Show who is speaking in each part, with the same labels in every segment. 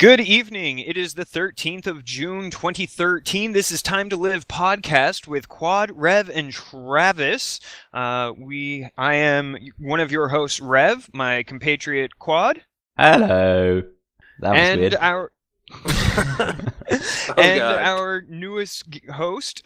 Speaker 1: Good evening. It is the 13th of June, 2013. This is Time to Live podcast with Quad, Rev, and Travis. I am one of your hosts, Rev, my compatriot Quad.
Speaker 2: Hello. That was
Speaker 1: and
Speaker 2: weird.
Speaker 1: Our newest host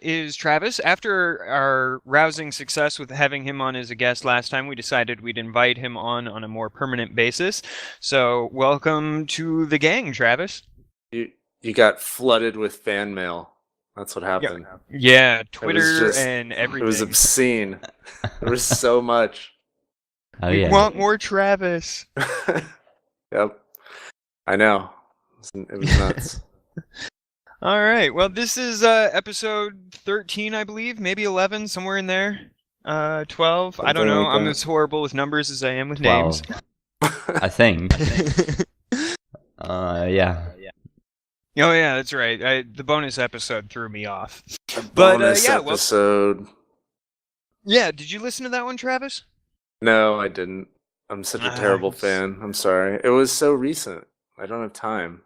Speaker 1: is Travis. After our rousing success with having him on as a guest last time, we decided we'd invite him on a more permanent basis. So welcome to the gang, Travis.
Speaker 3: You got flooded with fan mail. That's what happened.
Speaker 1: Yeah, Twitter and everything.
Speaker 3: It was obscene. There was so much.
Speaker 1: We want more Travis.
Speaker 3: Yep. I know. It was nuts.
Speaker 1: All right. Well, this is episode 13, I believe. Maybe 11, somewhere in there. 12. I don't know. Like I'm as horrible with numbers as I am with
Speaker 2: 12.
Speaker 1: names.
Speaker 2: I think. Yeah.
Speaker 1: Oh, yeah, that's right. The bonus episode threw me off.
Speaker 3: Bonus episode.
Speaker 1: Yeah, did you listen to that one, Travis?
Speaker 3: No, I didn't. I'm such a terrible fan. I'm sorry. It was so recent. I don't have time.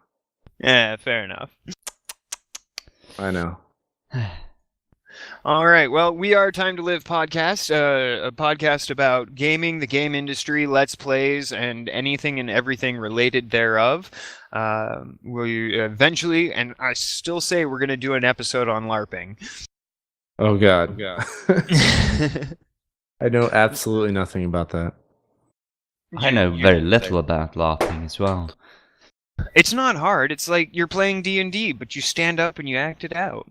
Speaker 1: Yeah, fair enough.
Speaker 3: I know.
Speaker 1: All right. Well, we are Time to Live podcast, a podcast about gaming, the game industry, let's plays, and anything and everything related thereof. We eventually, and I still say we're going to do an episode on LARPing.
Speaker 3: Oh, God. I know absolutely nothing about that.
Speaker 2: I know very little about LARPing as well.
Speaker 1: It's not hard. It's like you're playing D&D, but you stand up and you act it out.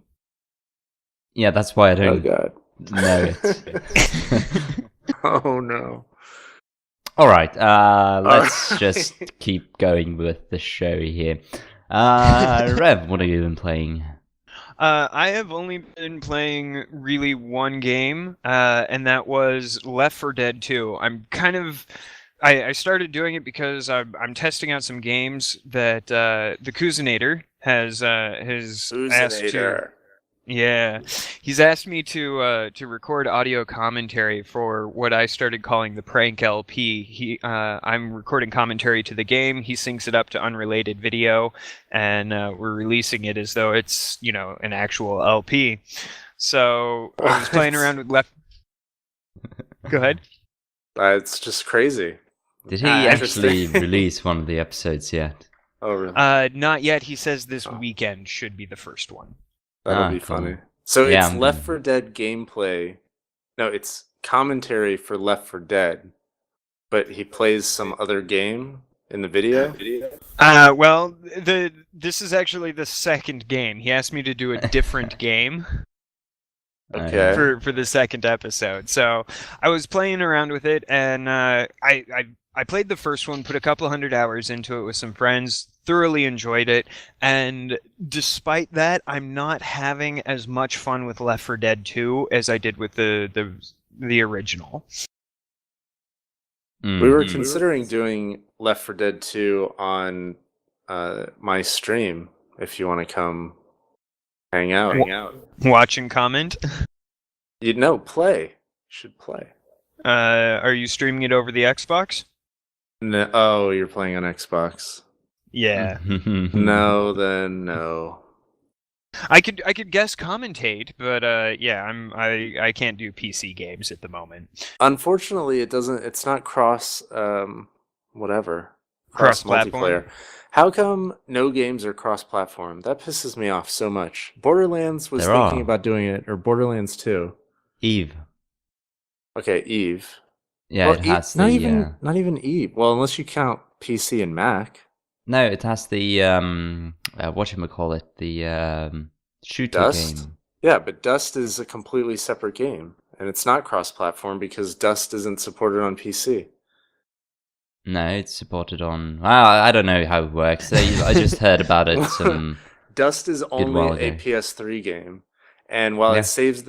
Speaker 2: Yeah, that's why I don't
Speaker 3: know
Speaker 2: it.
Speaker 3: Oh, no.
Speaker 2: Alright, let's just keep going with the show here. Rev, what have you been playing?
Speaker 1: I have only been playing really one game, and that was Left 4 Dead 2. I started doing it because I'm testing out some games that the Cousinator has asked to. Yeah, he's asked me to record audio commentary for what I started calling the prank LP. I'm recording commentary to the game. He syncs it up to unrelated video, and we're releasing it as though it's an actual LP. So I was playing around with Left. Go ahead.
Speaker 3: It's just crazy.
Speaker 2: Did he actually release one of the episodes yet?
Speaker 3: Oh, really?
Speaker 1: Not yet. He says this weekend should be the first one.
Speaker 3: That'll be funny. So it's Left 4 Dead gameplay. No, it's commentary for Left 4 Dead, but he plays some other game in the video?
Speaker 1: Well, this is actually the second game. He asked me to do a different game.
Speaker 3: Okay.
Speaker 1: For the second episode. So I was playing around with it, and I played the first one, put a couple hundred hours into it with some friends, thoroughly enjoyed it, and despite that, I'm not having as much fun with Left 4 Dead 2 as I did with the original.
Speaker 3: We were considering doing Left 4 Dead 2 on my stream, if you want to come hang out.
Speaker 1: Watch and comment?
Speaker 3: Play. You should play.
Speaker 1: Are you streaming it over the Xbox?
Speaker 3: No, oh, you're playing on Xbox.
Speaker 1: Yeah.
Speaker 3: No, then no.
Speaker 1: I could guess commentate, but I can't do PC games at the moment.
Speaker 3: Unfortunately, it's not cross multiplayer. How come no games are cross-platform? That pisses me off so much. Borderlands was thinking about doing it, or Borderlands 2.
Speaker 2: Eve.
Speaker 3: Okay, Eve.
Speaker 2: Yeah,
Speaker 3: well,
Speaker 2: it has
Speaker 3: not even Eve. Well, unless you count PC and Mac.
Speaker 2: No, it has the whatchamacallit, the shooter
Speaker 3: Dust?
Speaker 2: game.
Speaker 3: Yeah, but Dust is a completely separate game, and it's not cross-platform because Dust isn't supported on PC.
Speaker 2: No, it's supported on. I don't know how it works. I just heard about it.
Speaker 3: Dust is only a PS3 game, and while it shares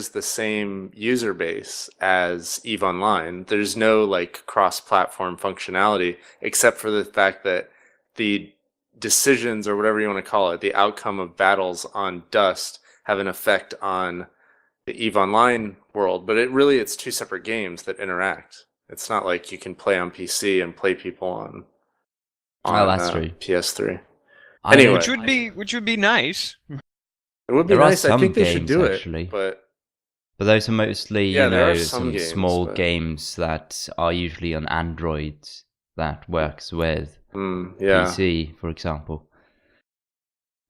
Speaker 3: the same user base as EVE Online, there's no cross-platform functionality except for the fact that the decisions, or whatever you want to call it, the outcome of battles on Dust have an effect on the EVE Online world. But it's two separate games that interact. It's not like you can play on PC and play people on
Speaker 2: that's true.
Speaker 3: PS3.
Speaker 2: I
Speaker 3: Anyway.
Speaker 1: which would be nice.
Speaker 3: It would be
Speaker 2: There are
Speaker 3: nice. I
Speaker 2: some
Speaker 3: think they should
Speaker 2: games,
Speaker 3: do
Speaker 2: actually.
Speaker 3: it, but
Speaker 2: those are mostly,
Speaker 3: Yeah, there are
Speaker 2: some
Speaker 3: some games,
Speaker 2: small
Speaker 3: but-
Speaker 2: games that are usually on Android that works with
Speaker 3: yeah.
Speaker 2: PC, for example.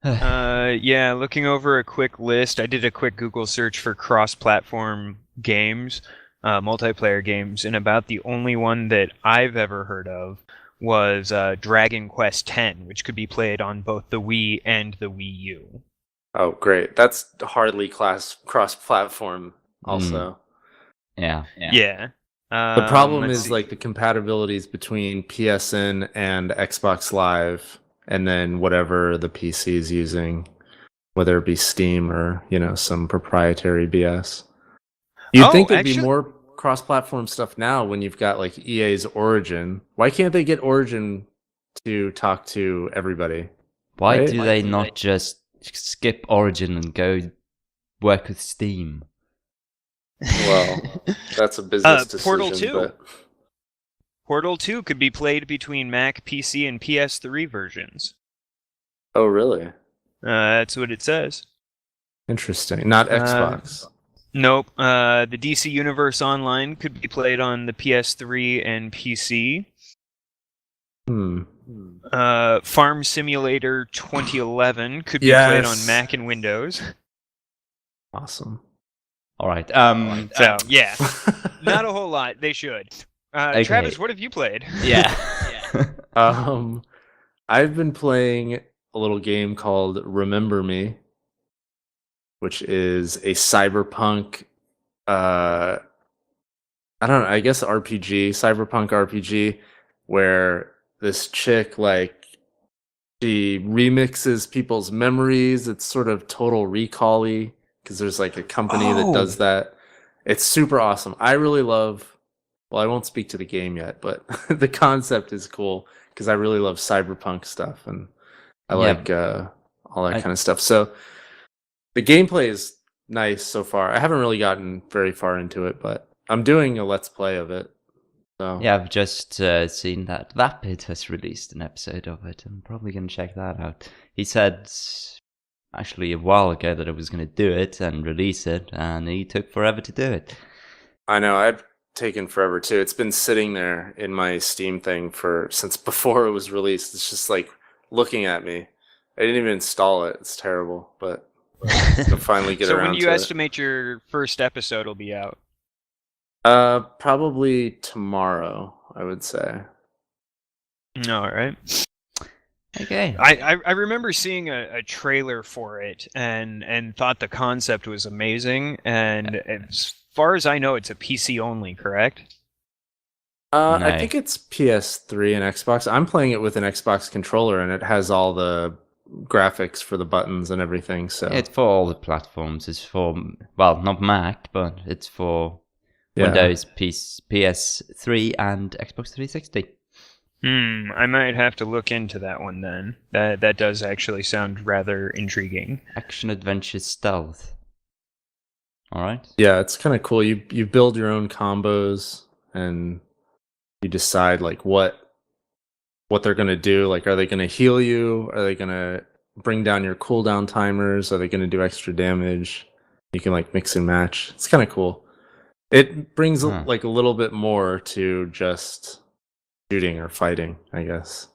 Speaker 1: Yeah, looking over a quick list, I did a quick Google search for cross-platform games, multiplayer games, and about the only one that I've ever heard of was Dragon Quest X, which could be played on both the Wii and the Wii U.
Speaker 3: Oh, great. That's hardly cross-platform also.
Speaker 2: Yeah.
Speaker 1: Yeah.
Speaker 3: The problem
Speaker 1: let's
Speaker 3: is
Speaker 1: see.
Speaker 3: like the compatibilities between PSN and Xbox Live, and then whatever the PC is using, whether it be Steam or, some proprietary BS. You'd think there'd be more cross-platform stuff now when you've got like EA's Origin. Why can't they get Origin to talk to everybody?
Speaker 2: Why
Speaker 3: Right?
Speaker 2: do they not just skip Origin and go work with Steam?
Speaker 3: Well, that's a business decision.
Speaker 1: Portal 2.
Speaker 3: But...
Speaker 1: Portal 2 could be played between Mac, PC, and PS3 versions.
Speaker 3: Oh, really?
Speaker 1: That's what it says.
Speaker 3: Interesting. Not Xbox.
Speaker 1: Nope. The DC Universe Online could be played on the PS3 and PC. Farm Simulator 2011 could be played on Mac and Windows.
Speaker 3: Awesome.
Speaker 2: All right.
Speaker 1: So, yeah. Not a whole lot. They should.
Speaker 2: Okay.
Speaker 1: Travis, what have you played?
Speaker 2: Yeah.
Speaker 3: I've been playing a little game called Remember Me, which is a cyberpunk, I don't know, I guess cyberpunk RPG, where this chick, she remixes people's memories. It's sort of Total Recall-y, because there's like a company that does that. It's super awesome. I really love, well, I won't speak to the game yet, but the concept is cool, because I really love cyberpunk stuff, and I like all that kind of stuff. So the gameplay is nice so far. I haven't really gotten very far into it, but I'm doing a Let's Play of it. So.
Speaker 2: Yeah, I've just seen that Vapid has released an episode of it. I'm probably going to check that out. He said actually a while ago that I was going to do it and release it, and he took forever to do it.
Speaker 3: I know, I've taken forever too. It's been sitting there in my Steam thing since before it was released. It's just like looking at me. I didn't even install it. It's terrible, but I'll finally get
Speaker 1: so
Speaker 3: around to it.
Speaker 1: So when you estimate your first episode will be out?
Speaker 3: Probably tomorrow, I would say.
Speaker 1: All right.
Speaker 2: Okay.
Speaker 1: I remember seeing a trailer for it and thought the concept was amazing. And as far as I know, it's a PC only, correct?
Speaker 2: No.
Speaker 3: I think it's PS3 and Xbox. I'm playing it with an Xbox controller, and it has all the graphics for the buttons and everything. So
Speaker 2: it's for all the platforms. It's for, well, not Mac, but it's for Windows, PS3, and Xbox 360.
Speaker 1: I might have to look into that one then. That does actually sound rather intriguing.
Speaker 2: Action, adventure, stealth. All right.
Speaker 3: Yeah, it's kind of cool. You build your own combos, and you decide like what they're gonna do. Like, are they gonna heal you? Are they gonna bring down your cooldown timers? Are they gonna do extra damage? You can like mix and match. It's kind of cool. It brings like a little bit more to just shooting or fighting, I guess.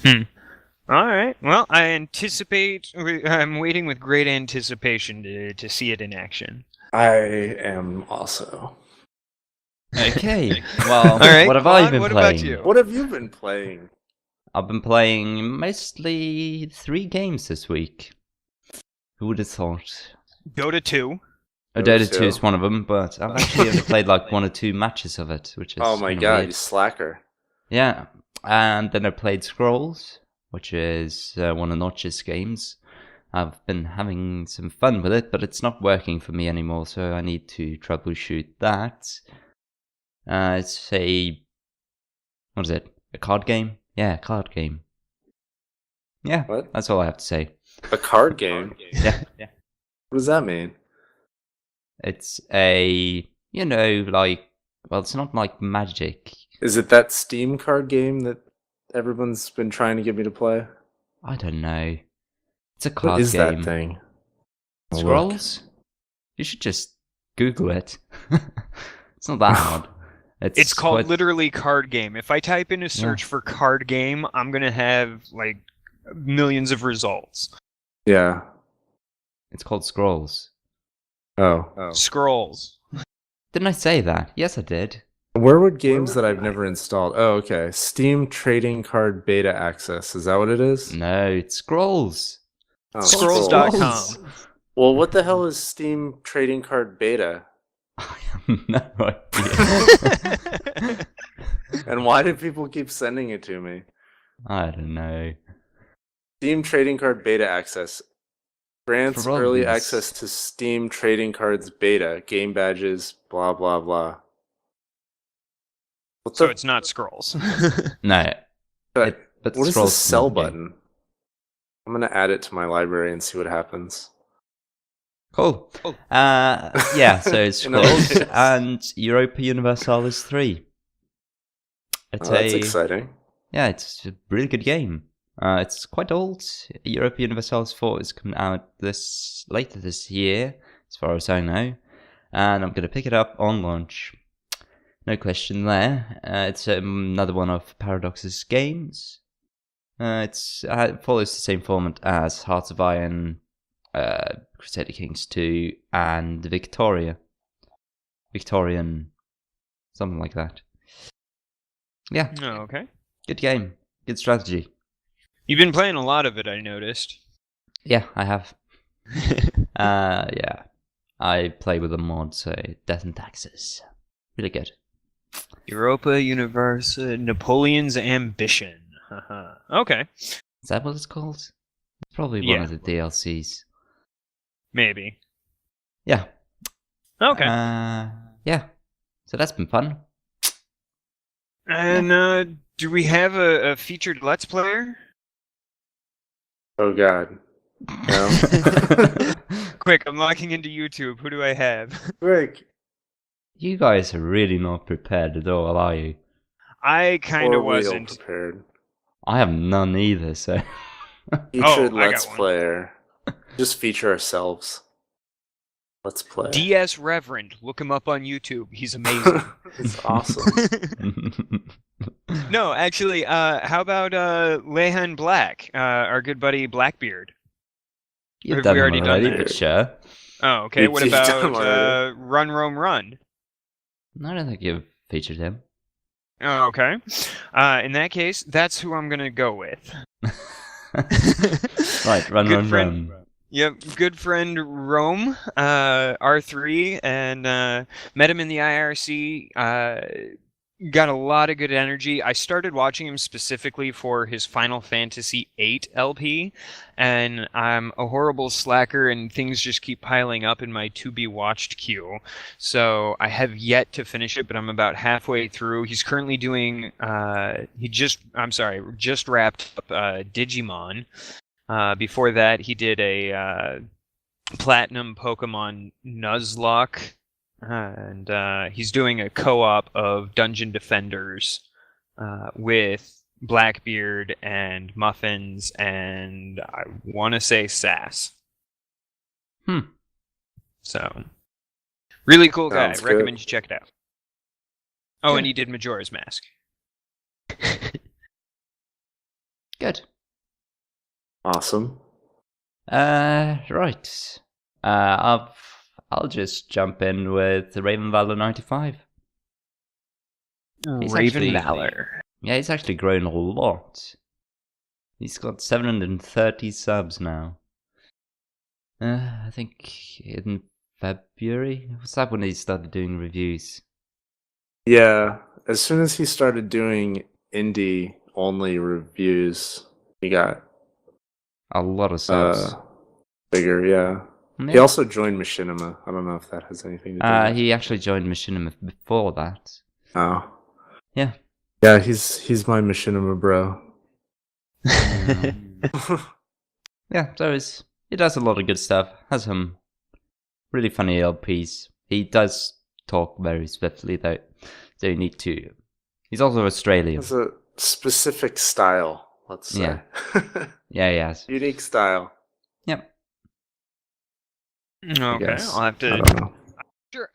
Speaker 1: All right. Well, I'm waiting with great anticipation to see it in action.
Speaker 3: I am also.
Speaker 2: Okay. Well,
Speaker 1: all right.
Speaker 2: What have I been
Speaker 1: what
Speaker 2: playing?
Speaker 1: About you?
Speaker 3: What have you been playing?
Speaker 2: I've been playing mostly 3 games this week. Who would have thought?
Speaker 1: Dota 2.
Speaker 2: Dota 2 is one of them, but I've actually only played like 1 or 2 matches of it, which is
Speaker 3: oh my god,
Speaker 2: weird.
Speaker 3: you slacker.
Speaker 2: Yeah, and then I played Scrolls, which is one of Notch's games. I've been having some fun with it, but it's not working for me anymore, so I need to troubleshoot that. It's what is it? A card game? Yeah, a card game. Yeah,
Speaker 3: what?
Speaker 2: That's all I have to say.
Speaker 3: A card game?
Speaker 2: Yeah.
Speaker 3: What does that mean?
Speaker 2: It's a, well, it's not like Magic.
Speaker 3: Is it that Steam card game that everyone's been trying to get me to play?
Speaker 2: I don't know. It's a card
Speaker 3: What is
Speaker 2: game.
Speaker 3: that thing?
Speaker 2: Scrolls? You should just Google it. It's not that hard.
Speaker 1: It's called literally card game. If I type in a search for card game, I'm gonna have like millions of results.
Speaker 3: Yeah.
Speaker 2: It's called Scrolls.
Speaker 3: Oh.
Speaker 1: Scrolls.
Speaker 2: Didn't I say that? Yes, I did.
Speaker 3: Where would games that I've never installed? Oh, okay. Steam Trading Card Beta Access. Is that what it is?
Speaker 2: No, it's Scrolls.
Speaker 3: Oh,
Speaker 1: Scrolls.com.
Speaker 3: Well, what the hell is Steam Trading Card Beta?
Speaker 2: I have no idea.
Speaker 3: And why do people keep sending it to me?
Speaker 2: I don't know.
Speaker 3: Steam Trading Card Beta Access grants early access to Steam Trading Cards Beta, game badges, blah, blah, blah.
Speaker 1: So it's not Scrolls.
Speaker 2: No.
Speaker 3: But what is the sell button? I'm going to add it to my library and see what happens.
Speaker 2: Cool. Yeah, so it's Scrolls and Europa Universalis 3.
Speaker 3: That's exciting.
Speaker 2: Yeah, it's a really good game. It's quite old. Europa Universalis 4 is coming out later this year, as far as I know. And I'm going to pick it up on launch. No question there. It's another one of Paradox's games. It follows the same format as Hearts of Iron, Crusader Kings 2, and Victorian, something like that. Yeah.
Speaker 1: Oh, okay.
Speaker 2: Good game. Good strategy.
Speaker 1: You've been playing a lot of it, I noticed.
Speaker 2: Yeah, I have. Yeah. I play with a mod, so Death and Taxes. Really good.
Speaker 1: Europa Universe, Napoleon's Ambition. Okay.
Speaker 2: Is that what it's called? It's probably one of the DLCs.
Speaker 1: Maybe.
Speaker 2: Yeah.
Speaker 1: Okay.
Speaker 2: Yeah. So that's been fun.
Speaker 1: And do we have a featured Let's Player?
Speaker 3: Oh, God. No.
Speaker 1: Quick, I'm logging into YouTube. Who do I have?
Speaker 3: Quick.
Speaker 2: You guys are really not prepared at all, are you?
Speaker 1: I kind of wasn't
Speaker 3: prepared.
Speaker 2: I have none either, so.
Speaker 3: Featured Let's Player. Just feature ourselves. Let's play.
Speaker 1: DS Reverend. Look him up on YouTube. He's amazing.
Speaker 3: It's awesome.
Speaker 1: No, actually, how about Lehan Black, our good buddy Blackbeard?
Speaker 2: You've done already done that. Sure.
Speaker 1: Oh, okay. What about Run Rome Run?
Speaker 2: I don't think you've featured him.
Speaker 1: Oh, okay. In that case, that's who I'm gonna go with.
Speaker 2: Right, Run.
Speaker 1: Yep, good friend Rome, R3, and met him in the IRC. Got a lot of good energy. I started watching him specifically for his Final Fantasy VIII LP, and I'm a horrible slacker, and things just keep piling up in my to-be-watched queue. So I have yet to finish it, but I'm about halfway through. He's currently doing, just wrapped up Digimon. Before that, he did a Platinum Pokemon Nuzlocke. And he's doing a co-op of Dungeon Defenders with Blackbeard and Muffins and I want to say Sass. So, really cool guy.
Speaker 3: Sounds
Speaker 1: Recommend
Speaker 3: good.
Speaker 1: you check it out. Oh, and he did Majora's Mask.
Speaker 2: Good.
Speaker 3: Awesome.
Speaker 2: Right. I'll just jump in with the Raven Valor 95.
Speaker 1: Raven Valor.
Speaker 2: Yeah, he's actually grown a lot. He's got 730 subs now. I think in February? Was that when he started doing reviews?
Speaker 3: Yeah, as soon as he started doing indie-only reviews, he got
Speaker 2: a lot of subs.
Speaker 3: Bigger, yeah.
Speaker 2: Yeah.
Speaker 3: He also joined Machinima. I don't know if that has anything to do with it.
Speaker 2: He actually joined Machinima before that.
Speaker 3: Oh.
Speaker 2: Yeah.
Speaker 3: Yeah, he's my Machinima bro.
Speaker 2: Yeah, so he does a lot of good stuff. Has some really funny LPs. He does talk very swiftly though, so you need to. He's also Australian.
Speaker 3: specific style, let's say.
Speaker 2: Yeah, yes.
Speaker 3: Unique style.
Speaker 2: Yep.
Speaker 1: Okay, I'll have to.
Speaker 3: I don't know.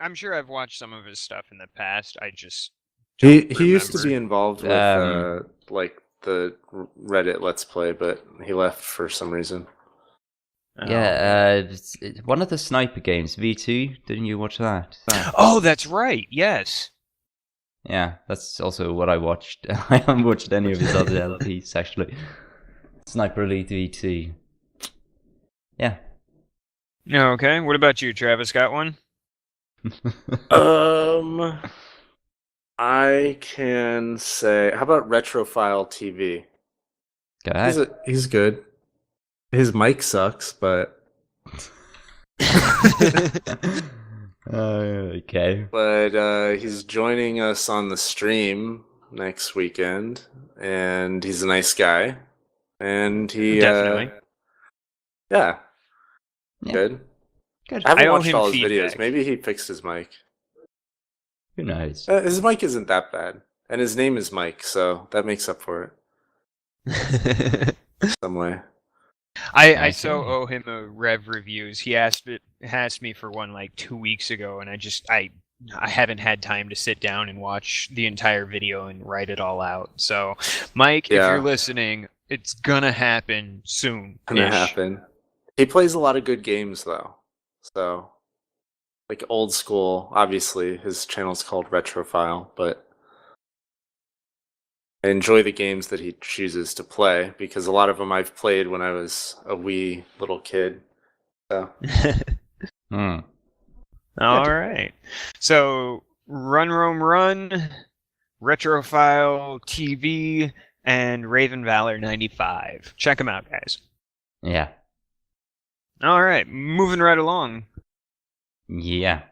Speaker 1: I'm sure I've watched some of his stuff in the past. I just
Speaker 3: He used to be involved with like the Reddit Let's Play, but he left for some reason.
Speaker 2: Yeah, one of the sniper games, V2. Didn't you watch that?
Speaker 1: Oh, that's right. Yes.
Speaker 2: Yeah, that's also what I watched. I haven't watched any of his other LPs actually. Sniper Elite V2. Yeah.
Speaker 1: Okay. What about you, Travis? Got one?
Speaker 3: I can say, how about Retrophile TV?
Speaker 2: Go ahead.
Speaker 3: He's good. His mic sucks, but
Speaker 2: okay.
Speaker 3: But he's joining us on the stream next weekend, and he's a nice guy, and he
Speaker 1: definitely,
Speaker 3: yeah, good.
Speaker 2: Good.
Speaker 3: I haven't
Speaker 1: owe
Speaker 3: watched
Speaker 1: him
Speaker 3: all his
Speaker 1: feedback.
Speaker 3: videos. Maybe he fixed his mic.
Speaker 2: Who knows?
Speaker 3: His mic isn't that bad, and his name is Mike, so that makes up for it some way.
Speaker 1: I so owe him a Rev reviews. He asked me for one like 2 weeks ago, and I haven't had time to sit down and watch the entire video and write it all out. So, Mike, if you're listening, it's gonna happen soon.
Speaker 3: Gonna happen. He plays a lot of good games though, so like old school. Obviously, his channel's called Retrophile, but I enjoy the games that he chooses to play because a lot of them I've played when I was a wee little kid. So.
Speaker 1: All right. So, Run Rome Run, Retrophile TV, and Raven Valor 95. Check them out, guys.
Speaker 2: Yeah.
Speaker 1: All right. Moving right along.
Speaker 2: Yeah.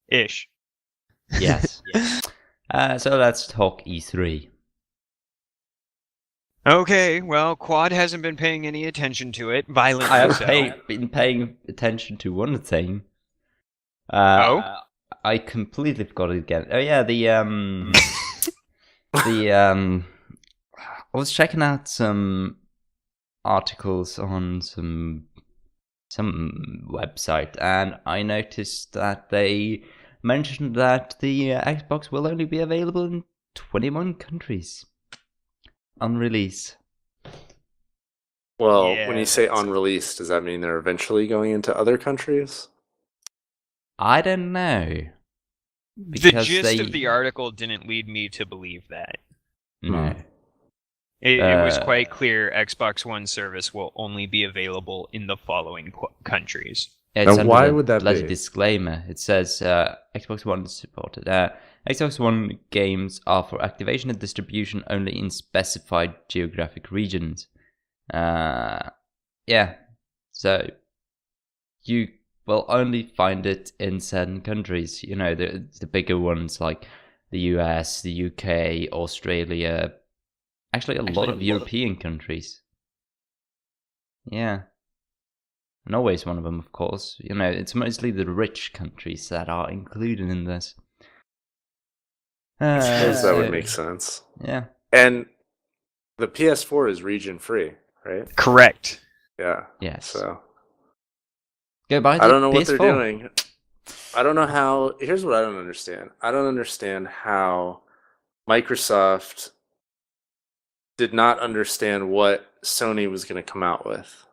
Speaker 1: Ish.
Speaker 2: Yes. So let's talk E3.
Speaker 1: Okay, well, Quad hasn't been paying any attention to it. Violently
Speaker 2: I have
Speaker 1: so.
Speaker 2: been paying attention to one thing. I completely forgot it again. Oh yeah, I was checking out some articles on some website, and I noticed that they mentioned that the Xbox will only be available in 21 countries on release.
Speaker 3: Well, when you say on release, does that mean they're eventually going into other countries?
Speaker 2: I don't know.
Speaker 1: The gist of the article didn't lead me to believe that.
Speaker 2: No.
Speaker 1: It was quite clear Xbox One service will only be available in the following countries.
Speaker 2: Yeah,
Speaker 3: and why would that be?
Speaker 2: Disclaimer. It says Xbox One is supported. Xbox One games are for activation and distribution only in specified geographic regions. Yeah. So you will only find it in certain countries. You know, the bigger ones like the US, the UK, Australia. Actually, a lot of European countries. Yeah. Norway's one of them, of course. You know, it's mostly the rich countries that are included in this.
Speaker 3: I suppose that would make sense.
Speaker 2: Yeah.
Speaker 3: And the PS4 is region free, right?
Speaker 1: Correct.
Speaker 3: Yeah.
Speaker 2: Yes.
Speaker 3: So
Speaker 2: go buy the
Speaker 3: I don't know
Speaker 2: PS4.
Speaker 3: what they're doing. I don't know how. Here's what I don't understand. I don't understand how Microsoft did not understand what Sony was going to come out with.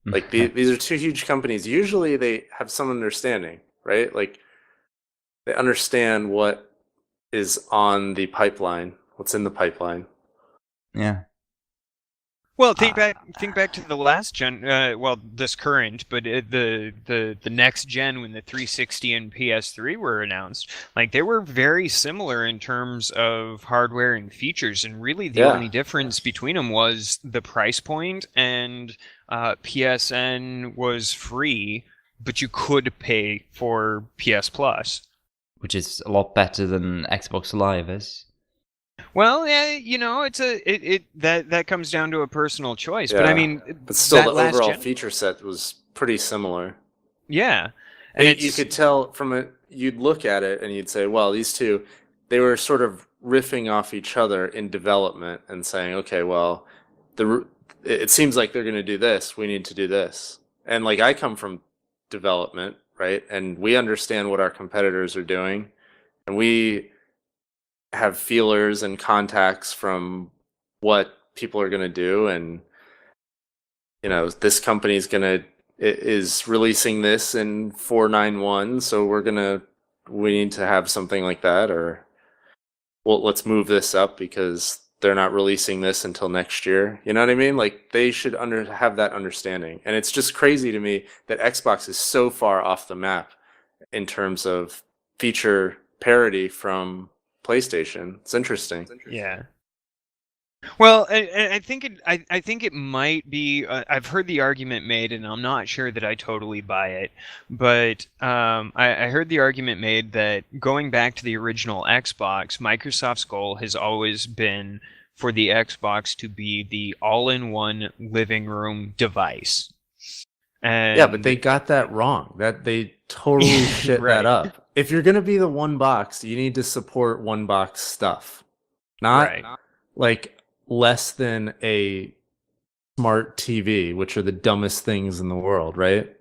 Speaker 3: Like these are two huge companies. Usually they have some understanding, right? Like they understand what is on the pipeline, what's in the pipeline.
Speaker 2: Yeah.
Speaker 1: Well, think back to the last gen. Well, this current, but the next gen when the 360 and PS3 were announced, like they were very similar in terms of hardware and features, and really the only difference between them was the price point. And PSN was free, but you could pay for PS Plus,
Speaker 2: which is a lot better than Xbox Live is.
Speaker 1: Well, yeah, you know, that comes down to a personal choice.
Speaker 3: Yeah.
Speaker 1: But I mean,
Speaker 3: but still, the overall feature set was pretty similar.
Speaker 1: Yeah, and
Speaker 3: you could tell from it. You'd look at it and you'd say, "Well, these two, they were sort of riffing off each other in development and saying, okay, well, it seems like they're going to do this. We need to do this. And like I come from development, right? And we understand what our competitors are doing, and we have feelers and contacts from what people are going to do. And this company is releasing this in 491, so we need to have something like that, or well, let's move this up because they're not releasing this until next year. You know what I mean? Like they should have that understanding. And it's just crazy to me that Xbox is so far off the map in terms of feature parity from PlayStation. It's interesting.
Speaker 1: Yeah. Well, I think it might be. I've heard the argument made, and I'm not sure that I totally buy it. But I heard the argument made that going back to the original Xbox, Microsoft's goal has always been for the Xbox to be the all-in-one living room device. And
Speaker 3: yeah, but they got that wrong. That they totally shit
Speaker 1: right.
Speaker 3: that up. If you're gonna be the one box, you need to support one box stuff, not like less than a smart TV, which are the dumbest things in the world, right?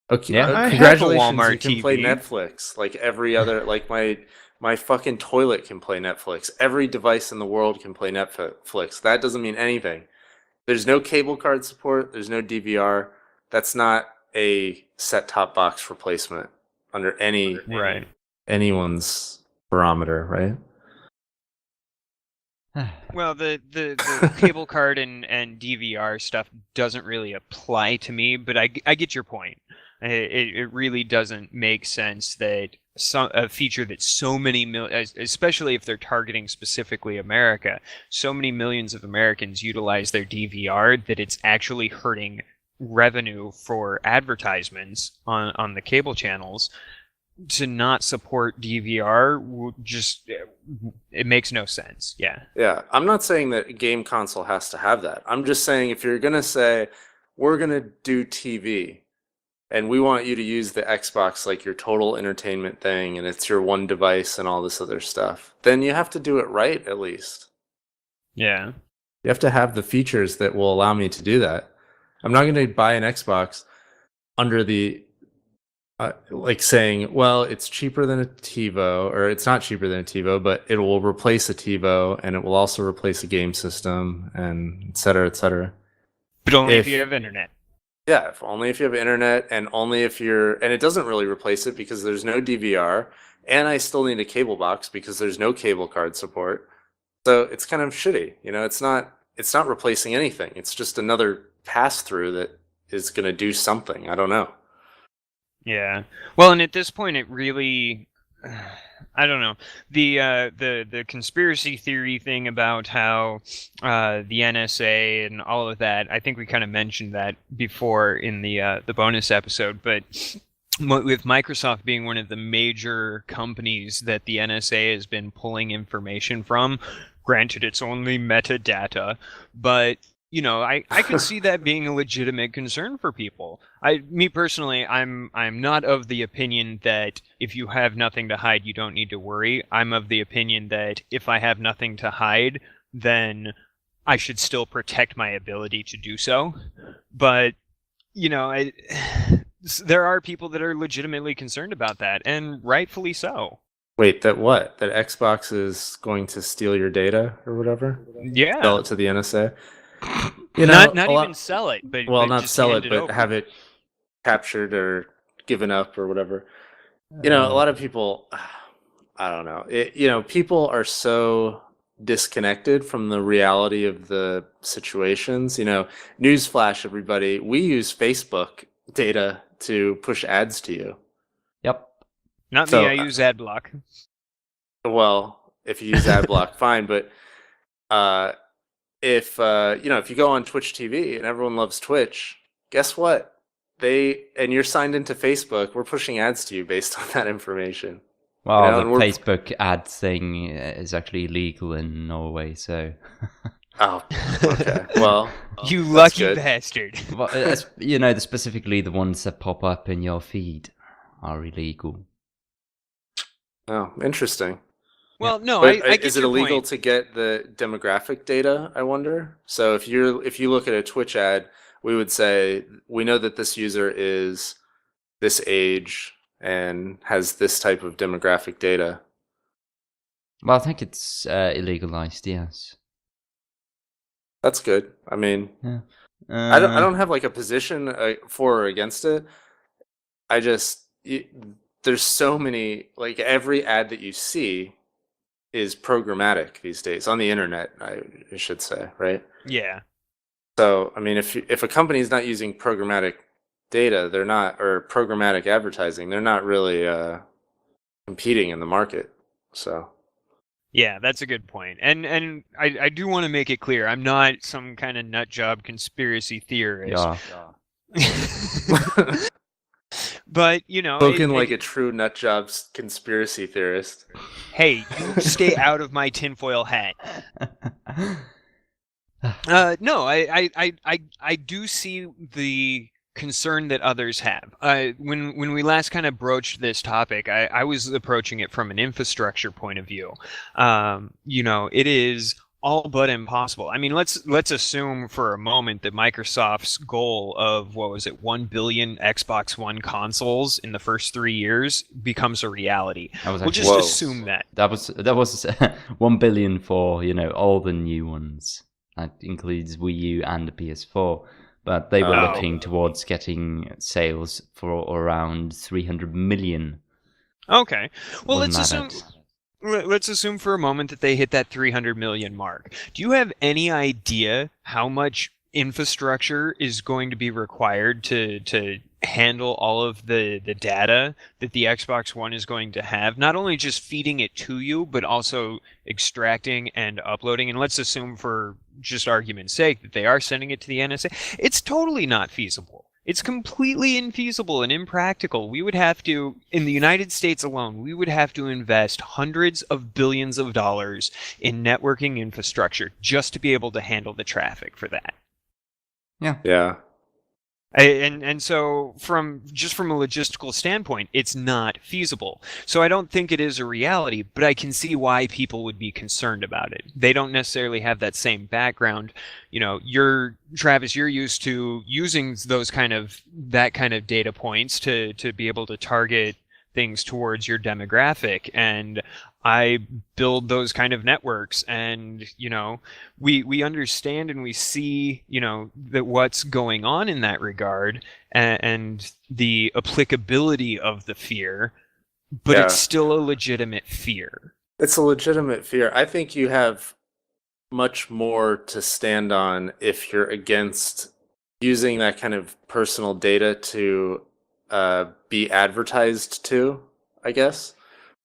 Speaker 3: Okay,
Speaker 1: yeah,
Speaker 3: congratulations,
Speaker 1: Walmart
Speaker 3: you can
Speaker 1: TV.
Speaker 3: play Netflix like every other. Like my fucking toilet can play Netflix. Every device in the world can play Netflix. That doesn't mean anything. There's no cable card support. There's no DVR. That's not a set-top box replacement under anyone's barometer, right?
Speaker 1: Well, the cable card and DVR stuff doesn't really apply to me, but I get your point. It really doesn't make sense that a feature that so many especially if they're targeting specifically America, so many millions of Americans utilize their DVR that it's actually hurting revenue for advertisements on the cable channels. To not support DVR, it makes no sense. Yeah,
Speaker 3: I'm not saying that a game console has to have that. I'm just saying if you're gonna say we're gonna do TV and we want you to use the Xbox like your total entertainment thing and it's your one device and all this other stuff, then you have to do it right at least.
Speaker 1: Yeah,
Speaker 3: you have to have the features that will allow me to do that. I'm not gonna buy an Xbox under the like saying, well, it's cheaper than a TiVo, or it's not cheaper than a TiVo, but it will replace a TiVo, and it will also replace a game system, and et cetera, et cetera.
Speaker 1: But only if you have internet.
Speaker 3: Yeah, only if you have internet, and only if and it doesn't really replace it because there's no DVR, and I still need a cable box because there's no cable card support. So it's kind of shitty, it's not replacing anything. It's just another pass-through that is going to do something. I don't know.
Speaker 1: Yeah. Well, and at this point, it really, I don't know. The conspiracy theory thing about how the NSA and all of that. I think we kind of mentioned that before in the bonus episode. But with Microsoft being one of the major companies that the NSA has been pulling information from, granted it's only metadata, but I can see that being a legitimate concern for people. Me personally, I'm not of the opinion that if you have nothing to hide, you don't need to worry. I'm of the opinion that if I have nothing to hide, then I should still protect my ability to do so. But, there are people that are legitimately concerned about that, and rightfully so.
Speaker 3: Wait, that what? That Xbox is going to steal your data or whatever?
Speaker 1: Yeah.
Speaker 3: Sell it to the NSA?
Speaker 1: Not even sell it, but
Speaker 3: not
Speaker 1: just
Speaker 3: sell
Speaker 1: hand
Speaker 3: it, but
Speaker 1: over.
Speaker 3: have it captured or given up or whatever. A lot of people, I don't know. People are so disconnected from the reality of the situations. Newsflash, everybody, we use Facebook data to push ads to you.
Speaker 2: Yep.
Speaker 1: Not me, I use AdBlock.
Speaker 3: Well, if you use AdBlock, fine, but if you go on Twitch TV and everyone loves Twitch, guess what? And you're signed into Facebook, we're pushing ads to you based on that information.
Speaker 2: Well, the Facebook ad thing is actually illegal in Norway, so...
Speaker 3: Oh, okay. Well,
Speaker 1: you lucky bastard.
Speaker 2: Well, specifically the ones that pop up in your feed are illegal.
Speaker 3: Oh, interesting.
Speaker 1: Well, no,
Speaker 3: But
Speaker 1: I get
Speaker 3: is it
Speaker 1: your
Speaker 3: illegal
Speaker 1: point.
Speaker 3: to get the demographic data, I wonder? So if you look at a Twitch ad, we would say we know that this user is this age and has this type of demographic data.
Speaker 2: Well, I think it's illegalized, yes.
Speaker 3: That's good. I mean,
Speaker 2: Yeah.
Speaker 3: I don't have like a position for or against it. I just there's so many, like every ad that you see is programmatic these days on the internet, I should say, right?
Speaker 1: Yeah.
Speaker 3: So, I mean, if a company is not using programmatic data, they're not, or programmatic advertising, they're not really competing in the market. So,
Speaker 1: Yeah, that's a good point. And I do want to make it clear, I'm not some kind of nut job conspiracy theorist.
Speaker 2: Yeah.
Speaker 1: But, you know,
Speaker 3: spoken like a true nut job conspiracy theorist.
Speaker 1: Hey, you stay out of my tinfoil hat. No, I do see the concern that others have. When we last kind of broached this topic, I was approaching it from an infrastructure point of view. You know, it is all but impossible. I mean, let's assume for a moment that Microsoft's goal of, what was it, 1 billion Xbox One consoles in the first 3 years becomes a reality. We'll just assume that.
Speaker 2: That was 1 billion for, you know, all the new ones. That includes Wii U and the PS4. But they were looking towards getting sales for around 300 million.
Speaker 1: Okay. Well, let's assume for a moment that they hit that 300 million mark. Do you have any idea how much infrastructure is going to be required to handle all of the data that the Xbox One is going to have? Not only just feeding it to you, but also extracting and uploading. And let's assume, for just argument's sake, that they are sending it to the NSA. It's totally not feasible. It's completely infeasible and impractical. We would have to, in the United States alone, we would have to invest hundreds of billions of dollars in networking infrastructure just to be able to handle the traffic for that.
Speaker 3: Yeah.
Speaker 1: And so from a logistical standpoint, it's not feasible. So I don't think it is a reality, but I can see why people would be concerned about it. They don't necessarily have that same background. You know, Travis, you're used to using that kind of data points to be able to target things towards your demographic, and I build those kind of networks, and you know, we understand and we see, you know, that what's going on in that regard, and the applicability of the fear, but it's still a legitimate fear.
Speaker 3: It's a legitimate fear. I think you have much more to stand on if you're against using that kind of personal data to be advertised to, I guess,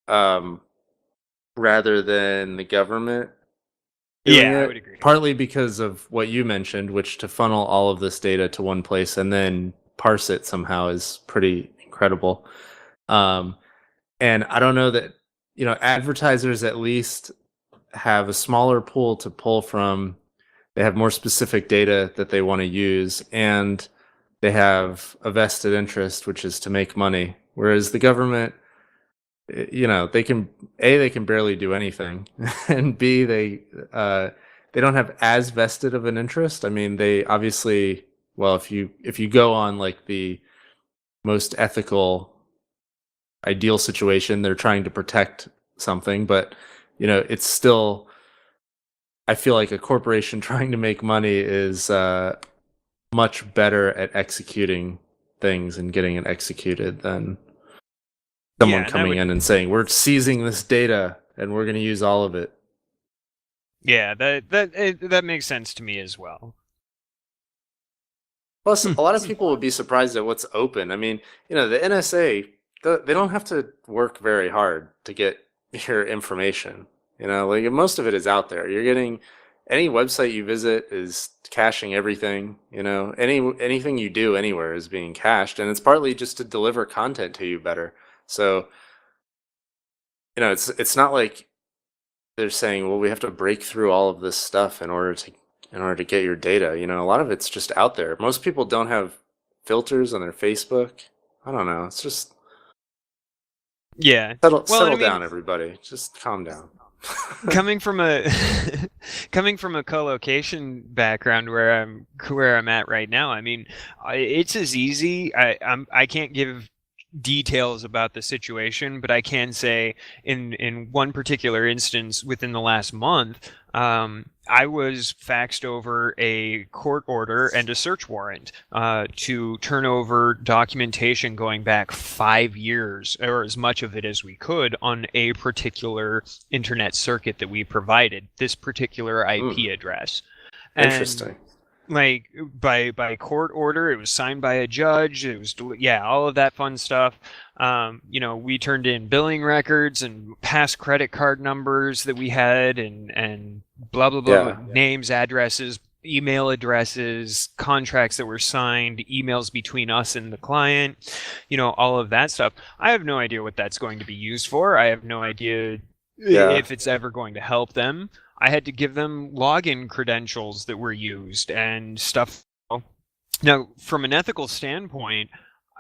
Speaker 3: rather than the government.
Speaker 1: I would agree.
Speaker 3: Partly because of what you mentioned, which to funnel all of this data to one place and then parse it somehow is pretty incredible. And I don't know that, you know, advertisers at least have a smaller pool to pull from. They have more specific data that they want to use, and they have a vested interest, which is to make money. Whereas the government, you know, they can barely do anything, and B, they don't have as vested of an interest. I mean, they obviously, well, if you go on like the most ethical, ideal situation, they're trying to protect something, but you know, it's still, I feel like a corporation trying to make money is much better at executing things and getting it executed than someone coming in and saying, we're seizing this data and we're going to use all of it.
Speaker 1: Yeah, that makes sense to me as well.
Speaker 3: Plus, a lot of people would be surprised at what's open. I mean, you know, the NSA, they don't have to work very hard to get your information. You know, like most of it is out there. You're getting, any website you visit is caching everything. You know, anything you do anywhere is being cached, and it's partly just to deliver content to you better. So, you know, it's not like they're saying, well, we have to break through all of this stuff in order to get your data. You know, a lot of it's just out there. Most people don't have filters on their Facebook. I don't know. It's just
Speaker 1: settle
Speaker 3: down, everybody. Just calm down.
Speaker 1: coming from a co-location background where I'm at right now, I mean, it's as easy. I can't give details about the situation, but I can say in one particular instance within the last month, I was faxed over a court order and a search warrant to turn over documentation going back 5 years, or as much of it as we could, on a particular internet circuit that we provided, this particular IP address.
Speaker 3: Interesting.
Speaker 1: Like by court order, it was signed by a judge. It was all of that fun stuff. We turned in billing records and past credit card numbers that we had, and blah blah blah, names, addresses, email addresses, contracts that were signed, emails between us and the client. All of that stuff. I have no idea what that's going to be used for. I have no idea if it's ever going to help them. I had to give them login credentials that were used and stuff. Now, from an ethical standpoint,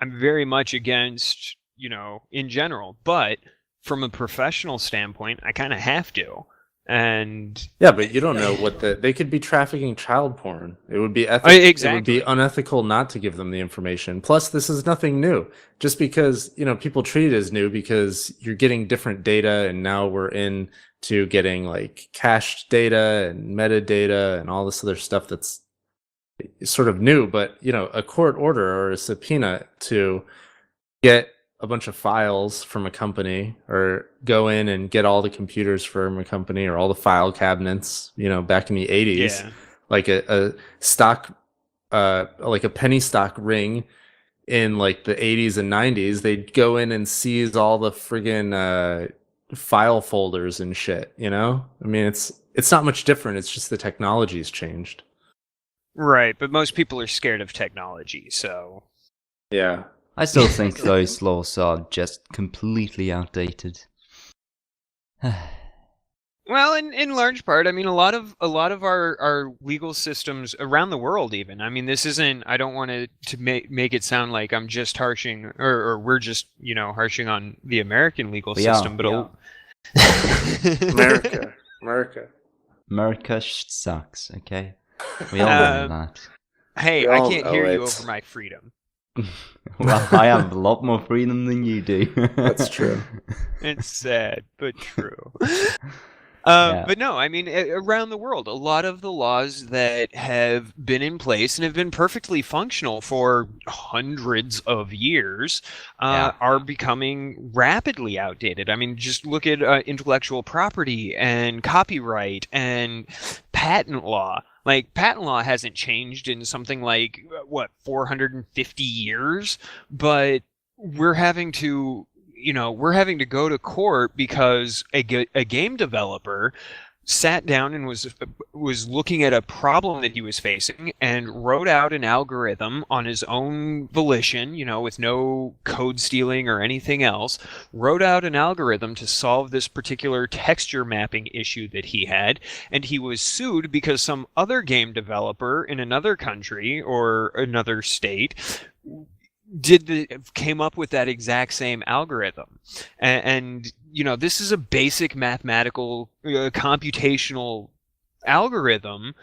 Speaker 1: I'm very much against, in general. But from a professional standpoint, I kind of have to. And
Speaker 3: but you don't know what they could be trafficking child porn. It would be
Speaker 1: exactly.
Speaker 3: It would be unethical not to give them the information. Plus, this is nothing new. Just because people treat it as new because you're getting different data, and now we're into getting like cached data and metadata and all this other stuff that's sort of new. But a court order or a subpoena to get a bunch of files from a company, or go in and get all the computers from a company, or all the file cabinets, back in the 80s, like a stock, like a penny stock ring in like the 80s and 90s, they'd go in and seize all the friggin' file folders and shit, I mean, it's not much different. It's just the technology's changed.
Speaker 1: Right, but most people are scared of technology, so...
Speaker 3: Yeah.
Speaker 2: I still think those laws are just completely outdated.
Speaker 1: Well, in large part, I mean, a lot of our legal systems around the world, even. I mean, this isn't. I don't want to make it sound like I'm just harshing, or we're just harshing on the American legal system, but
Speaker 3: America
Speaker 2: sucks. Okay, we all know that.
Speaker 1: Hey, I can't hear you over my freedom.
Speaker 2: Well, I have a lot more freedom than you do.
Speaker 3: That's true.
Speaker 1: It's sad, but true. But no, I mean, around the world, a lot of the laws that have been in place and have been perfectly functional for hundreds of years are becoming rapidly outdated. I mean, just look at intellectual property and copyright and patent law. Like, patent law hasn't changed in something like, 450 years? But we're having to go to court because a game developer sat down and was looking at a problem that he was facing and wrote out an algorithm on his own volition, with no code stealing or anything else, wrote out an algorithm to solve this particular texture mapping issue that he had, and he was sued because some other game developer in another country or another state came up with that exact same algorithm. And this is a basic mathematical computational algorithm,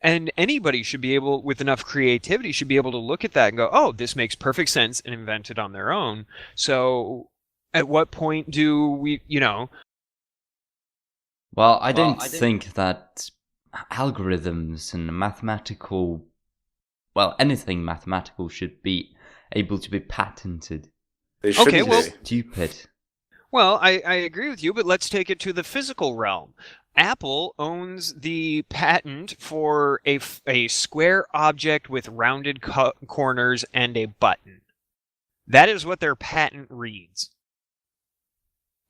Speaker 1: and anybody should be able, with enough creativity, should be able to look at that and go, oh, this makes perfect sense, and invent it on their own. So at what point do we
Speaker 2: Well, I don't think that algorithms and anything mathematical should be able to be patented.
Speaker 3: They should be.
Speaker 2: Stupid.
Speaker 1: Well, I agree with you, but let's take it to the physical realm. Apple owns the patent for a square object with rounded corners and a button. That is what their patent reads.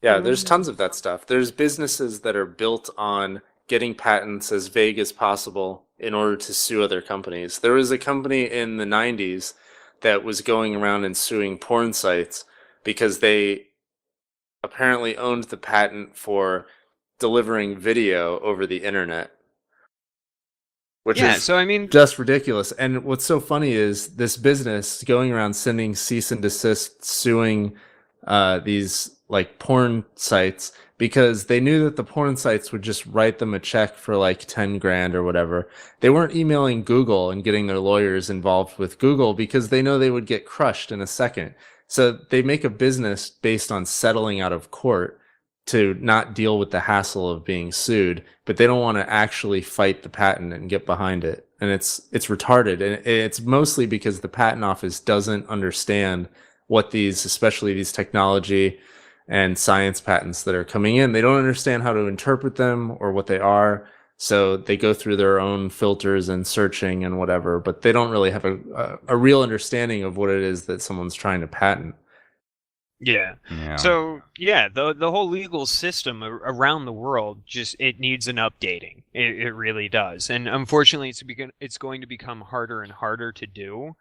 Speaker 3: Yeah, there's tons of that stuff. There's businesses that are built on getting patents as vague as possible in order to sue other companies. There was a company in the 90s that was going around and suing porn sites because they apparently owned the patent for delivering video over the internet. Which is just ridiculous. And what's so funny is this business going around sending cease and desist, suing these like porn sites. because they knew that the porn sites would just write them a check for like 10 grand or whatever. They weren't emailing Google and getting their lawyers involved with Google because they know they would get crushed in a second. So they make a business based on settling out of court to not deal with the hassle of being sued, but they don't want to actually fight the patent and get behind it. And it's retarded. And it's mostly because the patent office doesn't understand what these, especially these technology and science patents that are coming in, they don't understand how to interpret them or what they are. So they go through their own filters and searching and whatever, but they don't really have a real understanding of what it is that someone's trying to patent.
Speaker 1: Yeah. So yeah, the whole legal system around the world it needs an updating. It really does, and unfortunately, it's going to become harder and harder to do,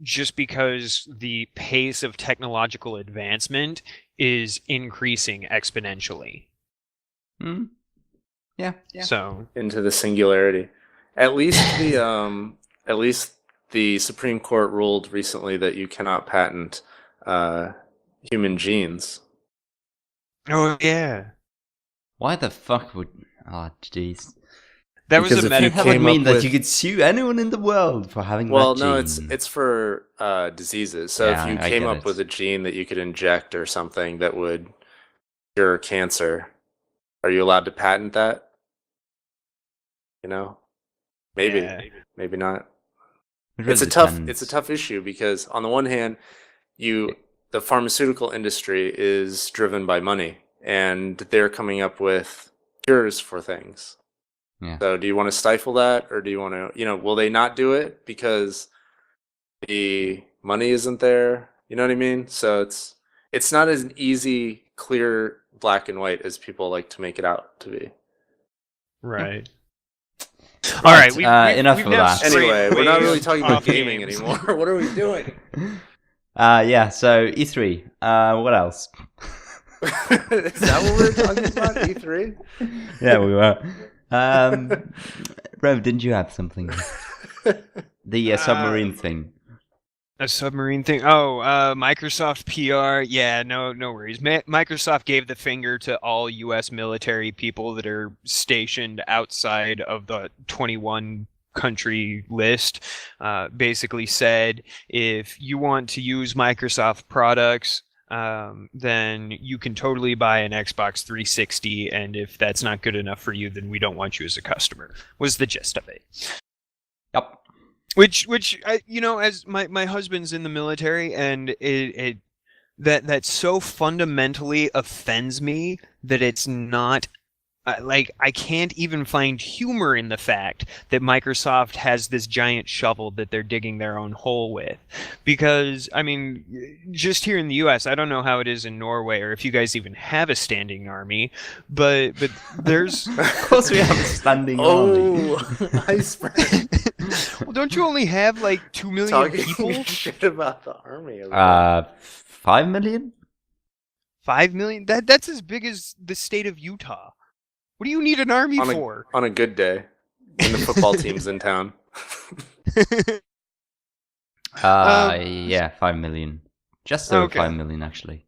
Speaker 1: just because the pace of technological advancement is increasing exponentially.
Speaker 2: Yeah.
Speaker 1: So
Speaker 3: into the singularity. At least the Supreme Court ruled recently that you cannot patent human genes.
Speaker 1: Oh yeah.
Speaker 2: Why the fuck would? Oh jeez.
Speaker 1: That was a
Speaker 2: That would mean that you could sue anyone in the world for having that gene.
Speaker 3: Well, no, it's for diseases. So if you came up with a gene that you could inject or something that would cure cancer, are you allowed to patent that? You know, maybe not. It's a tough issue because on the one hand, the pharmaceutical industry is driven by money, and they're coming up with cures for things.
Speaker 2: Yeah.
Speaker 3: So do you want to stifle that, or do you want to, will they not do it because the money isn't there? You know what I mean? So it's not as an easy, clear, black and white as people like to make it out to be.
Speaker 1: Right. All right.
Speaker 2: Enough of that.
Speaker 3: Anyway, we're not really talking about gaming anymore. What are we doing?
Speaker 2: Yeah. So E3. What else?
Speaker 3: Is that what we're talking about? E3?
Speaker 2: Yeah, we were. Rev, didn't you have something? The submarine thing.
Speaker 1: A submarine thing? Oh, Microsoft PR. Yeah, no worries. Microsoft gave the finger to all U.S. military people that are stationed outside of the 21 country list. Basically said, if you want to use Microsoft products, then you can totally buy an Xbox 360, and if that's not good enough for you, then we don't want you as a customer, was the gist of it.
Speaker 2: Yep.
Speaker 1: Which as my husband's in the military, and that so fundamentally offends me that it's not I can't even find humor in the fact that Microsoft has this giant shovel that they're digging their own hole with. Because, I mean, just here in the US, I don't know how it is in Norway or if you guys even have a standing army, but there's...
Speaker 2: Of course we have a standing army.
Speaker 3: Iceberg.
Speaker 1: Well, don't you only have like 2 million people?
Speaker 3: Talking shit about the army.
Speaker 2: 5 million?
Speaker 1: 5 million? That's as big as the state of Utah. What do you need an army for?
Speaker 3: On a good day, when the football team's in town.
Speaker 2: Yeah, 5 million. Just over 5 million, actually.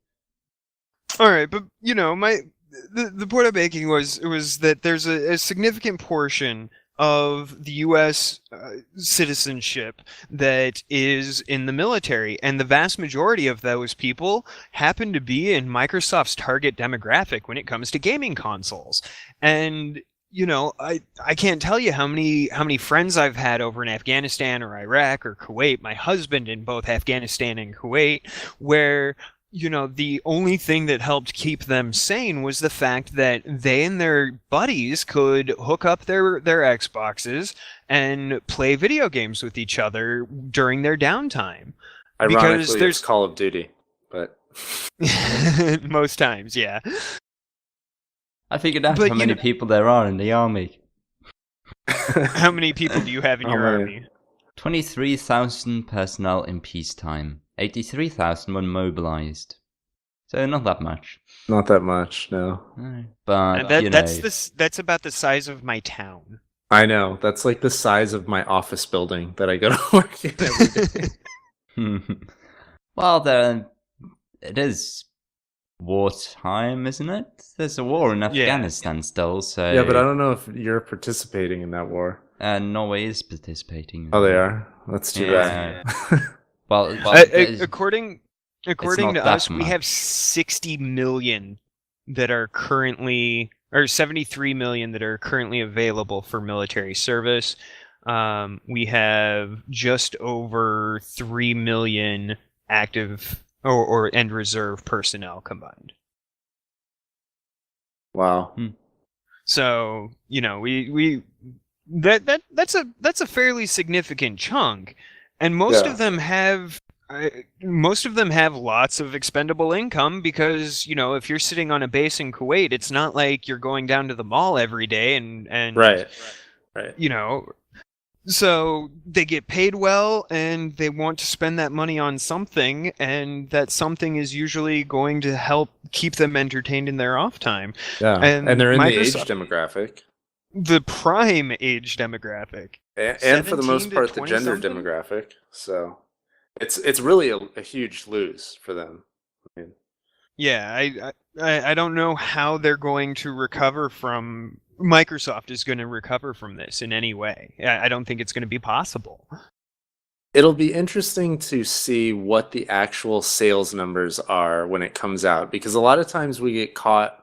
Speaker 1: All right, but the point I'm making was that there's a significant portion of the U.S. Citizenship that is in the military, and the vast majority of those people happen to be in Microsoft's target demographic when it comes to gaming consoles. And I can't tell you how many friends I've had over in Afghanistan or Iraq or Kuwait, my husband in both Afghanistan and Kuwait, where the only thing that helped keep them sane was the fact that they and their buddies could hook up their Xboxes and play video games with each other during their downtime.
Speaker 3: Ironically, it's Call of Duty, but...
Speaker 1: Most times, yeah.
Speaker 2: I figured out how many people there are in the army.
Speaker 1: How many people do you have in your army?
Speaker 2: 23,000 personnel in peacetime. 83,000 when mobilized. So not that much.
Speaker 3: Not that much, no.
Speaker 2: But
Speaker 1: that's about the size of my town.
Speaker 3: I know. That's like the size of my office building that I go to work in every day.
Speaker 2: Well, it is wartime, isn't it? There's a war in Afghanistan still, so...
Speaker 3: Yeah, but I don't know if you're participating in that war.
Speaker 2: Norway is participating.
Speaker 3: Oh, they are? That's too bad.
Speaker 2: Well,
Speaker 1: according to us, we have 60 million that are currently, or 73 million that are currently available for military service. We have just over 3 million active and reserve personnel combined.
Speaker 3: Wow.
Speaker 1: So, that's a fairly significant chunk, and most of them have lots of expendable income because, if you're sitting on a base in Kuwait, it's not like you're going down to the mall every day and
Speaker 3: right.
Speaker 1: So they get paid well and they want to spend that money on something, and that something is usually going to help keep them entertained in their off time.
Speaker 3: Yeah, and they're in the age demographic.
Speaker 1: The prime age demographic.
Speaker 3: And for the most part, the gender demographic. So it's really a huge lose for them.
Speaker 1: Yeah, I don't know how they're going to recover from... Microsoft is going to recover from this in any way. I don't think it's going to be possible.
Speaker 3: It'll be interesting to see what the actual sales numbers are when it comes out, because a lot of times we get caught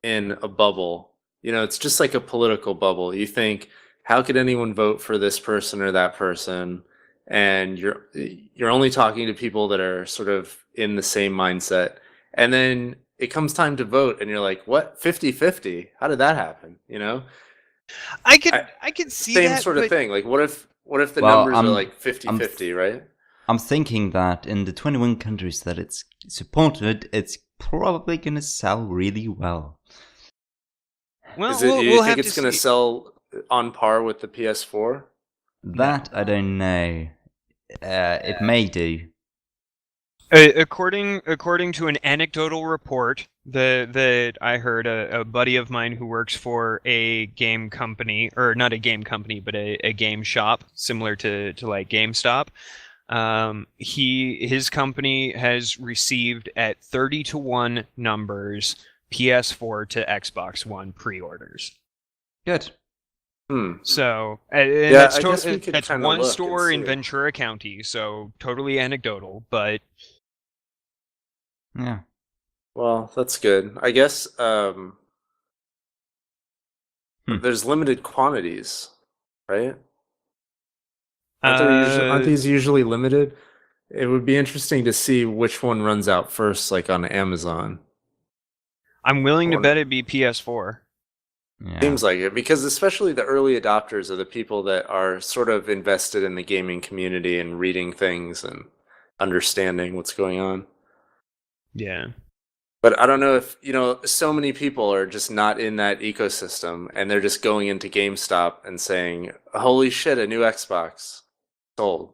Speaker 3: in a bubble. It's just like a political bubble. You think, how could anyone vote for this person or that person? And you're only talking to people that are sort of in the same mindset. And then it comes time to vote and you're like, what? 50-50? How did that happen?
Speaker 1: I could see
Speaker 3: same
Speaker 1: that,
Speaker 3: sort of thing. Like, what if the numbers are like 50-50, right?
Speaker 2: I'm thinking that in the 21 countries that it's supported, it's probably going to sell really well.
Speaker 1: Well,
Speaker 3: you think it's going to sell on par with the PS4?
Speaker 2: That I don't know. It may do.
Speaker 1: According to an anecdotal report that I heard, a buddy of mine who works for a game company, or not a game company, but a game shop similar to like GameStop, his company has received at 30-1 numbers PS4 to Xbox One pre-orders.
Speaker 2: Good.
Speaker 1: So
Speaker 3: that's
Speaker 1: one store in Ventura County, so totally anecdotal, but
Speaker 2: yeah.
Speaker 3: Well, that's good. I guess there's limited quantities, right? Aren't these usually limited? It would be interesting to see which one runs out first, like on Amazon.
Speaker 1: I'm willing to bet it'd be PS4.
Speaker 2: Yeah.
Speaker 3: Seems like it, because especially the early adopters are the people that are sort of invested in the gaming community and reading things and understanding what's going on.
Speaker 1: Yeah.
Speaker 3: But I don't know if, so many people are just not in that ecosystem and they're just going into GameStop and saying, holy shit, a new Xbox sold.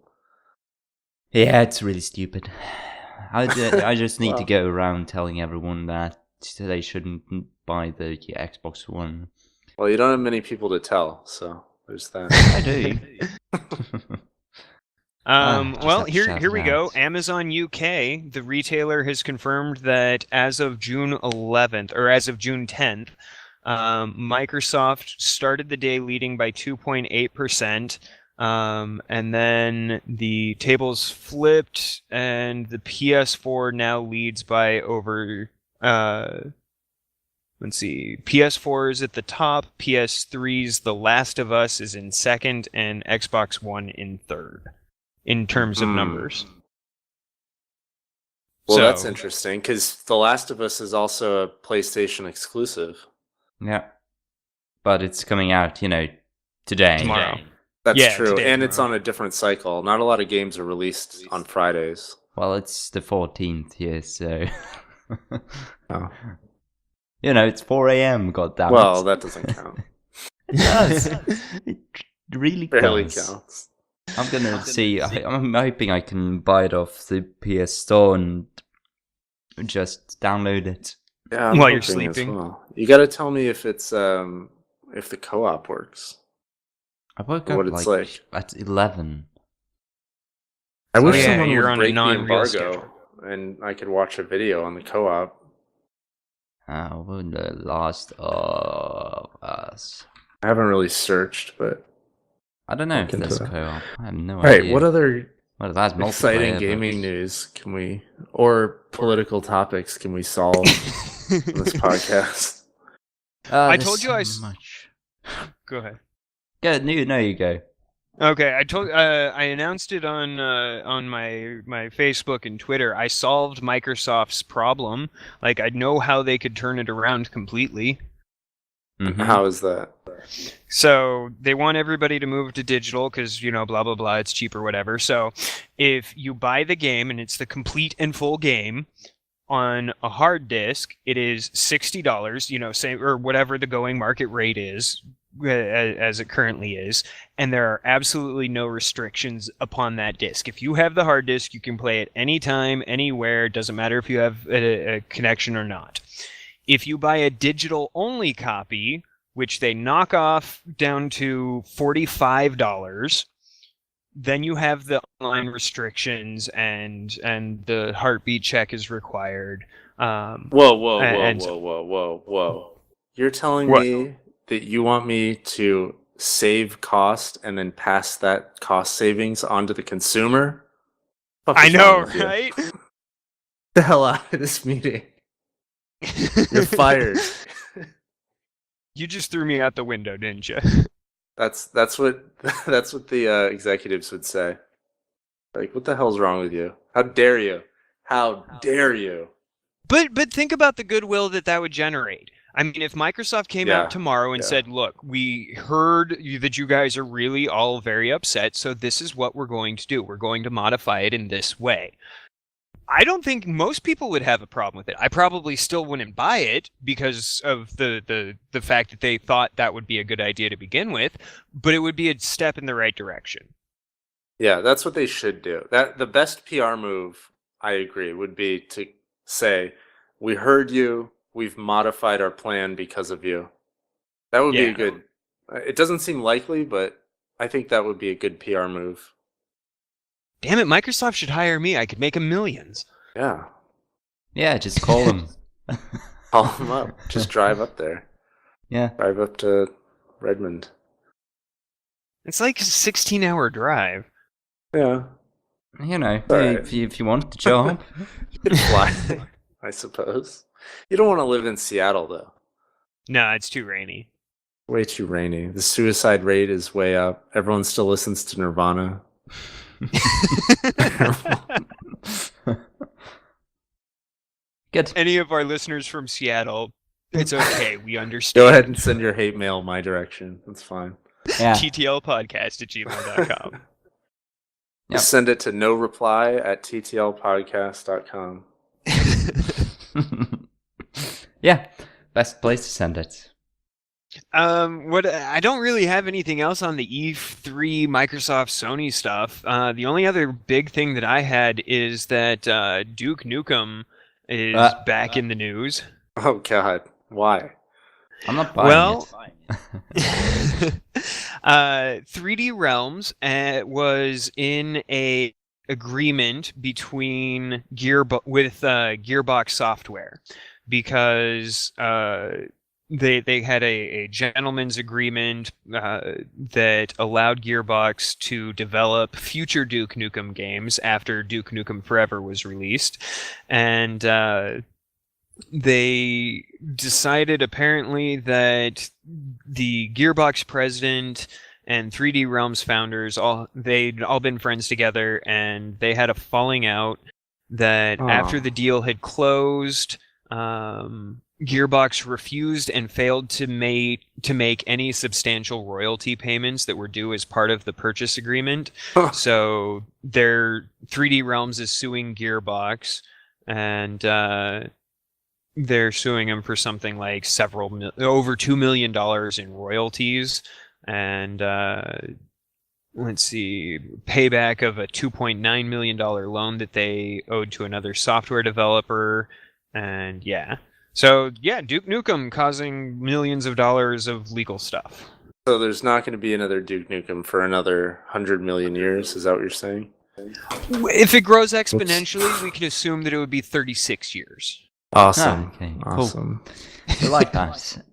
Speaker 2: Yeah, it's really stupid. I just need to go around telling everyone that they shouldn't buy the Xbox One.
Speaker 3: Well, you don't have many people to tell, so there's that.
Speaker 2: I do.
Speaker 1: Well, here we go. Amazon UK, the retailer has confirmed that as of June 11th, or as of June 10th, Microsoft started the day leading by 2.8%, and then the tables flipped, and the PS4 now leads by over... let's see. PS4 is at the top, PS3's The Last of Us is in second, and Xbox One in third. In terms of numbers.
Speaker 3: Well, that's interesting, because The Last of Us is also a PlayStation exclusive.
Speaker 2: Yeah. But it's coming out, today.
Speaker 1: Tomorrow.
Speaker 3: That's true, today, and it's on a different cycle. Not a lot of games are released on Fridays.
Speaker 2: Well, it's the 14th here, so...
Speaker 3: Oh.
Speaker 2: It's 4 a.m., goddammit.
Speaker 3: Well, that doesn't count.
Speaker 2: It does. It really
Speaker 3: barely
Speaker 2: does.
Speaker 3: Counts.
Speaker 2: I'm gonna see. I'm hoping I can buy it off the PS Store and just download it.
Speaker 3: Yeah,
Speaker 1: while you're sleeping.
Speaker 3: Well. You got to tell me if it's if the co-op works.
Speaker 2: I woke up like at 11.
Speaker 3: I wish someone
Speaker 1: you're
Speaker 3: would
Speaker 1: on
Speaker 3: break
Speaker 1: a
Speaker 3: the
Speaker 1: non-real
Speaker 3: embargo
Speaker 1: schedule.
Speaker 3: and I could watch a video on the co-op.
Speaker 2: The Last of Us.
Speaker 3: I haven't really searched, but
Speaker 2: I don't know if
Speaker 3: into
Speaker 2: there's
Speaker 3: that.
Speaker 2: co-op. I have no
Speaker 3: All right,
Speaker 2: idea.
Speaker 3: what other
Speaker 2: Well, that's
Speaker 3: exciting
Speaker 2: multiplayer,
Speaker 3: gaming news can we, or political topics can we solve on this podcast?
Speaker 1: I
Speaker 2: there's
Speaker 1: told you
Speaker 2: so much.
Speaker 1: Go ahead.
Speaker 2: Go, no, you go.
Speaker 1: Okay, I announced it on my Facebook and Twitter. I solved Microsoft's problem. Like, I know how they could turn it around completely.
Speaker 2: Mm-hmm.
Speaker 3: How is that?
Speaker 1: So they want everybody to move to digital because, blah, blah, blah, it's cheaper, whatever. So if you buy the game and it's the complete and full game on a hard disk, it is $60, say, or whatever the going market rate is, as it currently is. And there are absolutely no restrictions upon that disk. If you have the hard disk, you can play it anytime, anywhere. It doesn't matter if you have a connection or not. If you buy a digital-only copy, which they knock off down to $45, then you have the online restrictions and the heartbeat check is required.
Speaker 3: Whoa. You're telling me that you want me to save cost and then pass that cost savings on to the consumer?
Speaker 1: I know, right?
Speaker 3: Get the hell out of this meeting. You're fired.
Speaker 1: You just threw me out the window, didn't you?
Speaker 3: That's what the executives would say. Like, what the hell's wrong with you? How dare you? How dare you?
Speaker 1: But think about the goodwill that would generate. I mean, if Microsoft came out tomorrow and said, "Look, we heard that you guys are really all very upset, so this is what we're going to do. We're going to modify it in this way." I don't think most people would have a problem with it. I probably still wouldn't buy it because of the fact that they thought that would be a good idea to begin with, but it would be a step in the right direction.
Speaker 3: Yeah, that's what they should do. That the best PR move, I agree, would be to say, "We heard you. We've modified our plan because of you." That would be a good. It doesn't seem likely, but I think that would be a good PR move.
Speaker 1: Damn it, Microsoft should hire me. I could make them millions.
Speaker 3: Yeah.
Speaker 2: Yeah, just call them.
Speaker 3: Call them up. Just drive up there.
Speaker 2: Yeah.
Speaker 3: Drive up to Redmond.
Speaker 1: It's like a 16-hour drive.
Speaker 3: Yeah.
Speaker 2: If you want the job.
Speaker 3: You could fly, I suppose. You don't want to live in Seattle, though.
Speaker 1: No, it's too rainy.
Speaker 3: Way too rainy. The suicide rate is way up. Everyone still listens to Nirvana.
Speaker 2: Good.
Speaker 1: Any of our listeners from Seattle, it's okay. We understand.
Speaker 3: Go ahead and send your hate mail my direction. That's fine.
Speaker 2: Yeah.
Speaker 1: TTL Podcast at gmail.com.
Speaker 3: Just send it to noreply@ttlpodcast.com.
Speaker 2: Yeah. Best place to send it.
Speaker 1: I don't really have anything else on the E3 Microsoft Sony stuff. The only other big thing that I had is that Duke Nukem is back in the news.
Speaker 3: Oh God, why?
Speaker 2: I'm not buying it.
Speaker 1: 3D Realms was in a agreement between Gearbox Software because they had a gentleman's agreement that allowed Gearbox to develop future Duke Nukem games after Duke Nukem Forever was released. And they decided apparently that the Gearbox president and 3D Realms founders, they'd all been friends together, and they had a falling out that after the deal had closed, Gearbox refused and failed to make any substantial royalty payments that were due as part of the purchase agreement. So their 3D Realms is suing Gearbox, and they're suing them for something like over $2 million in royalties, and let's see, payback of a $2.9 million loan that they owed to another software developer, and So, Duke Nukem causing millions of dollars of legal stuff.
Speaker 3: So there's not going to be another Duke Nukem for another 100 million years? Is that what you're saying?
Speaker 1: If it grows exponentially, we can assume that it would be 36 years.
Speaker 3: Awesome.
Speaker 2: Okay,
Speaker 3: awesome.
Speaker 2: Cool. I like that.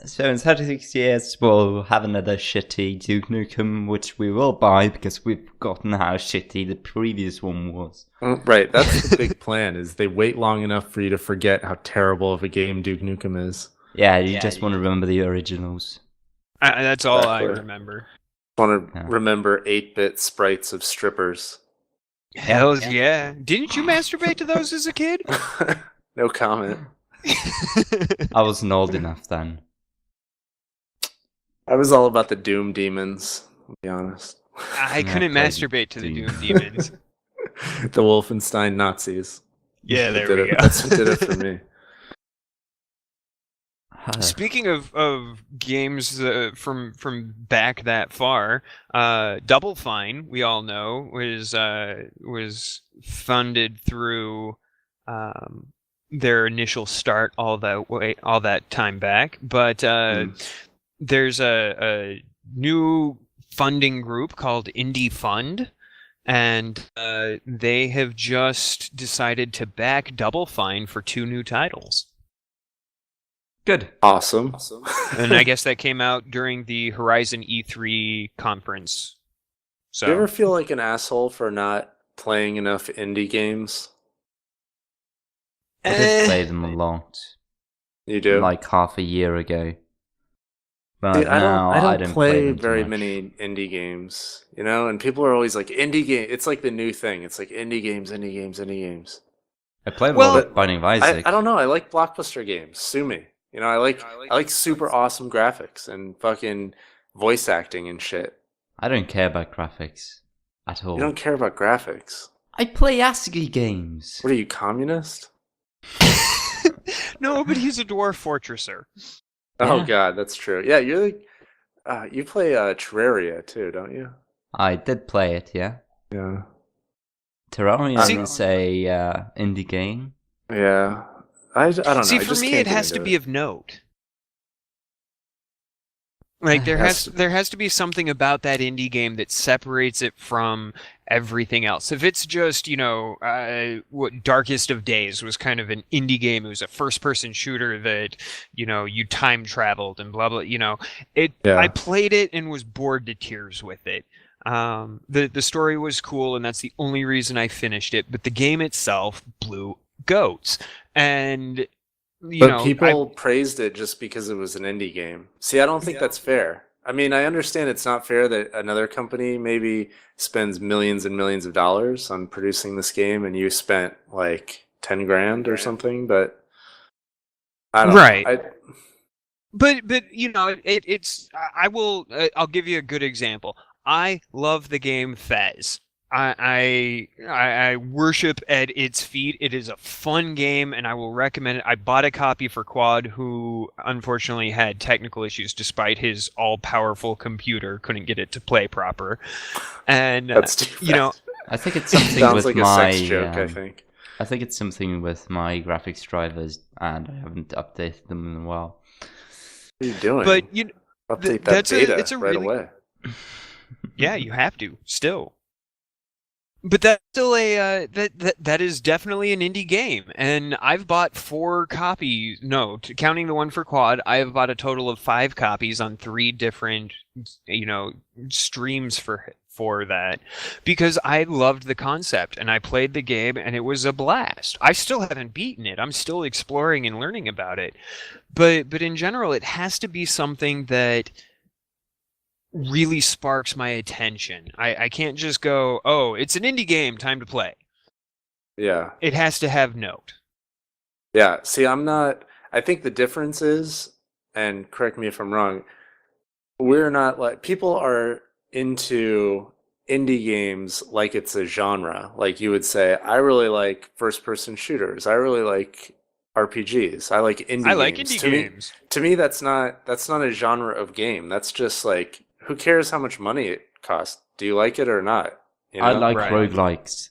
Speaker 2: So in 36 years, we'll have another shitty Duke Nukem, which we will buy because we've forgotten how shitty the previous one was.
Speaker 3: Right, that's the big plan, is they wait long enough for you to forget how terrible of a game Duke Nukem is.
Speaker 2: Yeah, you just want to remember the originals.
Speaker 1: That's all
Speaker 3: Exactly.
Speaker 1: I remember.
Speaker 3: Want to remember 8-bit sprites of strippers.
Speaker 1: Hell yeah. Didn't you masturbate to those as a kid?
Speaker 3: No comment.
Speaker 2: I wasn't old enough then.
Speaker 3: I was all about the Doom Demons, to be honest.
Speaker 1: I couldn't masturbate to the Doom Demons.
Speaker 3: The Wolfenstein Nazis.
Speaker 1: Yeah, there we go.
Speaker 3: That's what did it for me.
Speaker 1: Speaking of games from back that far, Double Fine, we all know, was funded through their initial start all that time back, but there's a new funding group called Indie Fund, and they have just decided to back Double Fine for 2 new titles.
Speaker 2: Good.
Speaker 3: Awesome.
Speaker 1: And I guess that came out during the Horizon E3 conference. So,
Speaker 3: do you ever feel like an asshole for not playing enough indie games?
Speaker 2: I did play them a lot.
Speaker 3: You do?
Speaker 2: Like half a year ago. But
Speaker 3: See, I don't
Speaker 2: didn't
Speaker 3: play
Speaker 2: them too
Speaker 3: very
Speaker 2: much.
Speaker 3: many indie games, you know? And people are always like, indie game. It's like the new thing. It's like indie games, indie games, indie games.
Speaker 2: I played a lot of Binding of Isaac.
Speaker 3: I don't know. I like blockbuster games. Sue me. You know, I like super awesome graphics and fucking voice acting and shit.
Speaker 2: I don't care about graphics at all.
Speaker 3: You don't care about graphics?
Speaker 2: I play ASCII games.
Speaker 3: What are you, communist?
Speaker 1: No, but he's a dwarf fortresser.
Speaker 3: Oh
Speaker 2: Yeah.
Speaker 3: god, that's true. Yeah, you're like, you play Terraria too, don't you?
Speaker 2: I did play it, yeah.
Speaker 3: Yeah.
Speaker 2: Terraria
Speaker 3: See-
Speaker 2: is a indie game.
Speaker 3: Yeah. I don't know.
Speaker 1: See,
Speaker 3: I
Speaker 1: for
Speaker 3: just
Speaker 1: me,
Speaker 3: can't
Speaker 1: it
Speaker 3: get
Speaker 1: has to
Speaker 3: into
Speaker 1: be of note. Like there
Speaker 3: Has
Speaker 1: has to be something about that indie game that separates it from everything else. If it's just, what Darkest of Days was kind of an indie game. It was a first-person shooter that, you time traveled and blah blah. I played it and was bored to tears with it. The story was cool, and that's the only reason I finished it. But the game itself blew goats, and
Speaker 3: people praised it just because it was an indie game. See, I don't think that's fair. I mean, I understand it's not fair that another company maybe spends millions and millions of dollars on producing this game, and you spent like 10 grand or something. But I don't know.
Speaker 1: But it's. I'll give you a good example. I love the game Fez. I worship at its feet. It is a fun game, and I will recommend it. I bought a copy for Quad, who unfortunately had technical issues despite his all-powerful computer. Couldn't get it to play proper. And
Speaker 3: That's too bad.
Speaker 2: I think it's something
Speaker 3: Sounds
Speaker 2: with
Speaker 3: like
Speaker 2: my
Speaker 3: a sex joke, I think.
Speaker 2: I think it's something with my graphics drivers, and I haven't updated them in a while.
Speaker 3: What are you doing?
Speaker 1: But
Speaker 3: update that beta right away.
Speaker 1: Yeah, you have to still. But that's still that is definitely an indie game, and I've bought 4 copies. No, counting the one for Quad, I have bought a total of 5 copies on 3 different, streams for that, because I loved the concept and I played the game and it was a blast. I still haven't beaten it. I'm still exploring and learning about it, but in general, it has to be something that really sparks my attention. I can't just go, oh, it's an indie game, time to play.
Speaker 3: Yeah.
Speaker 1: It has to have note.
Speaker 3: Yeah. See, I think the difference is, and correct me if I'm wrong, we're not like, people are into indie games like it's a genre. Like you would say, I really like first-person shooters. I really like RPGs. I like indie games.
Speaker 1: I like indie games.
Speaker 3: To me, that's not a genre of game. That's just like, who cares how much money it costs? Do you like it or not?
Speaker 2: I like
Speaker 1: Right.
Speaker 2: roguelikes.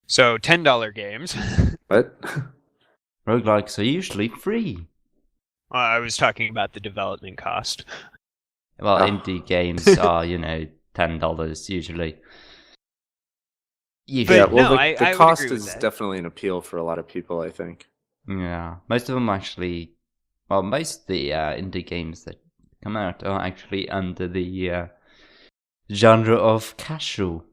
Speaker 1: So $10 games.
Speaker 3: What?
Speaker 2: Roguelikes are usually free.
Speaker 1: I was talking about the development cost.
Speaker 2: Well,
Speaker 3: Oh.
Speaker 2: indie games are, $10 usually.
Speaker 3: Yeah, well,
Speaker 1: no,
Speaker 3: the
Speaker 1: I would
Speaker 3: cost
Speaker 1: agree with
Speaker 3: is
Speaker 1: that.
Speaker 3: definitely an appeal for a lot of people, I think.
Speaker 2: Yeah, most of them actually. Well, most of the indie games that come out are actually under the genre of casual.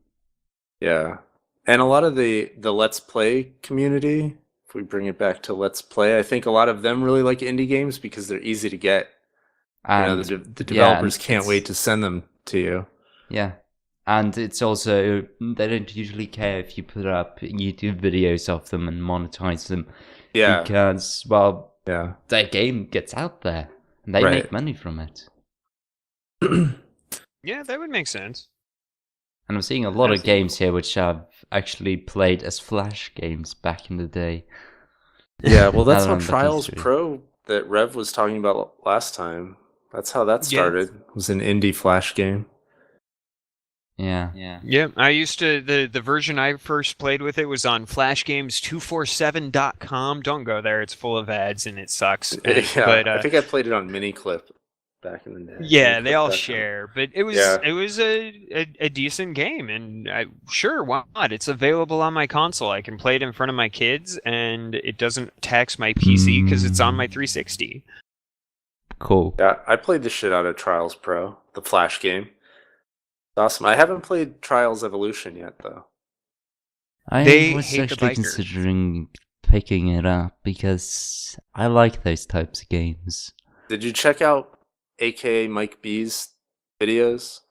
Speaker 3: Yeah, and a lot of the Let's Play community, if we bring it back to Let's Play, I think a lot of them really like indie games because they're easy to get.
Speaker 2: And
Speaker 3: the developers can't wait to send them to you.
Speaker 2: Yeah. And it's also, they don't usually care if you put up YouTube videos of them and monetize them.
Speaker 3: Yeah.
Speaker 2: Because, well, their game gets out there. And they make money from it.
Speaker 1: Yeah, that would make sense.
Speaker 2: And I'm seeing a lot of games here which I've actually played as Flash games back in the day.
Speaker 3: Yeah, well, that's how Trials Pro that Rev was talking about last time. That's how that started. It was an indie Flash game.
Speaker 2: Yeah.
Speaker 1: I used to, the version I first played with it was on flashgames247.com. Don't go there, it's full of ads and it sucks. But
Speaker 3: I think I played it on Miniclip back in the day.
Speaker 1: Yeah, they all share, but it was a decent game, and sure, why not? It's available on my console. I can play it in front of my kids, and it doesn't tax my PC because it's on my 360.
Speaker 2: Cool.
Speaker 3: Yeah, I played the shit out of Trials Pro, the Flash game. Awesome. I haven't played Trials Evolution yet, though.
Speaker 2: I was actually considering picking it up because I like those types of games.
Speaker 3: Did you check out AKA Mike B's videos?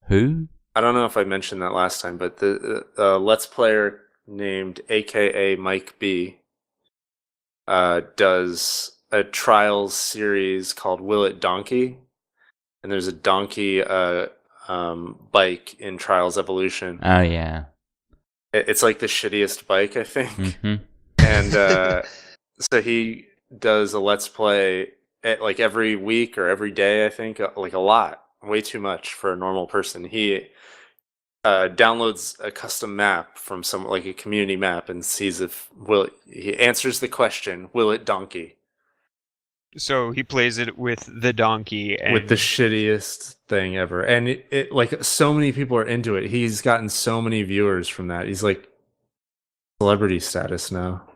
Speaker 2: Who?
Speaker 3: I don't know if I mentioned that last time, but the Let's Player named AKA Mike B does a Trials series called Will It Donkey? And there's a donkey bike in Trials Evolution.
Speaker 2: Oh, yeah.
Speaker 3: It's like the shittiest bike, I think.
Speaker 2: Mm-hmm.
Speaker 3: And so he does a Let's Play like every week or every day, I think, like a lot, way too much for a normal person. He downloads a custom map from some, like a community map, and sees if he answers the question, will it donkey?
Speaker 1: So he plays it with the donkey. And
Speaker 3: with the shittiest thing ever. And it like, so many people are into it. He's gotten so many viewers from that. He's like celebrity status now.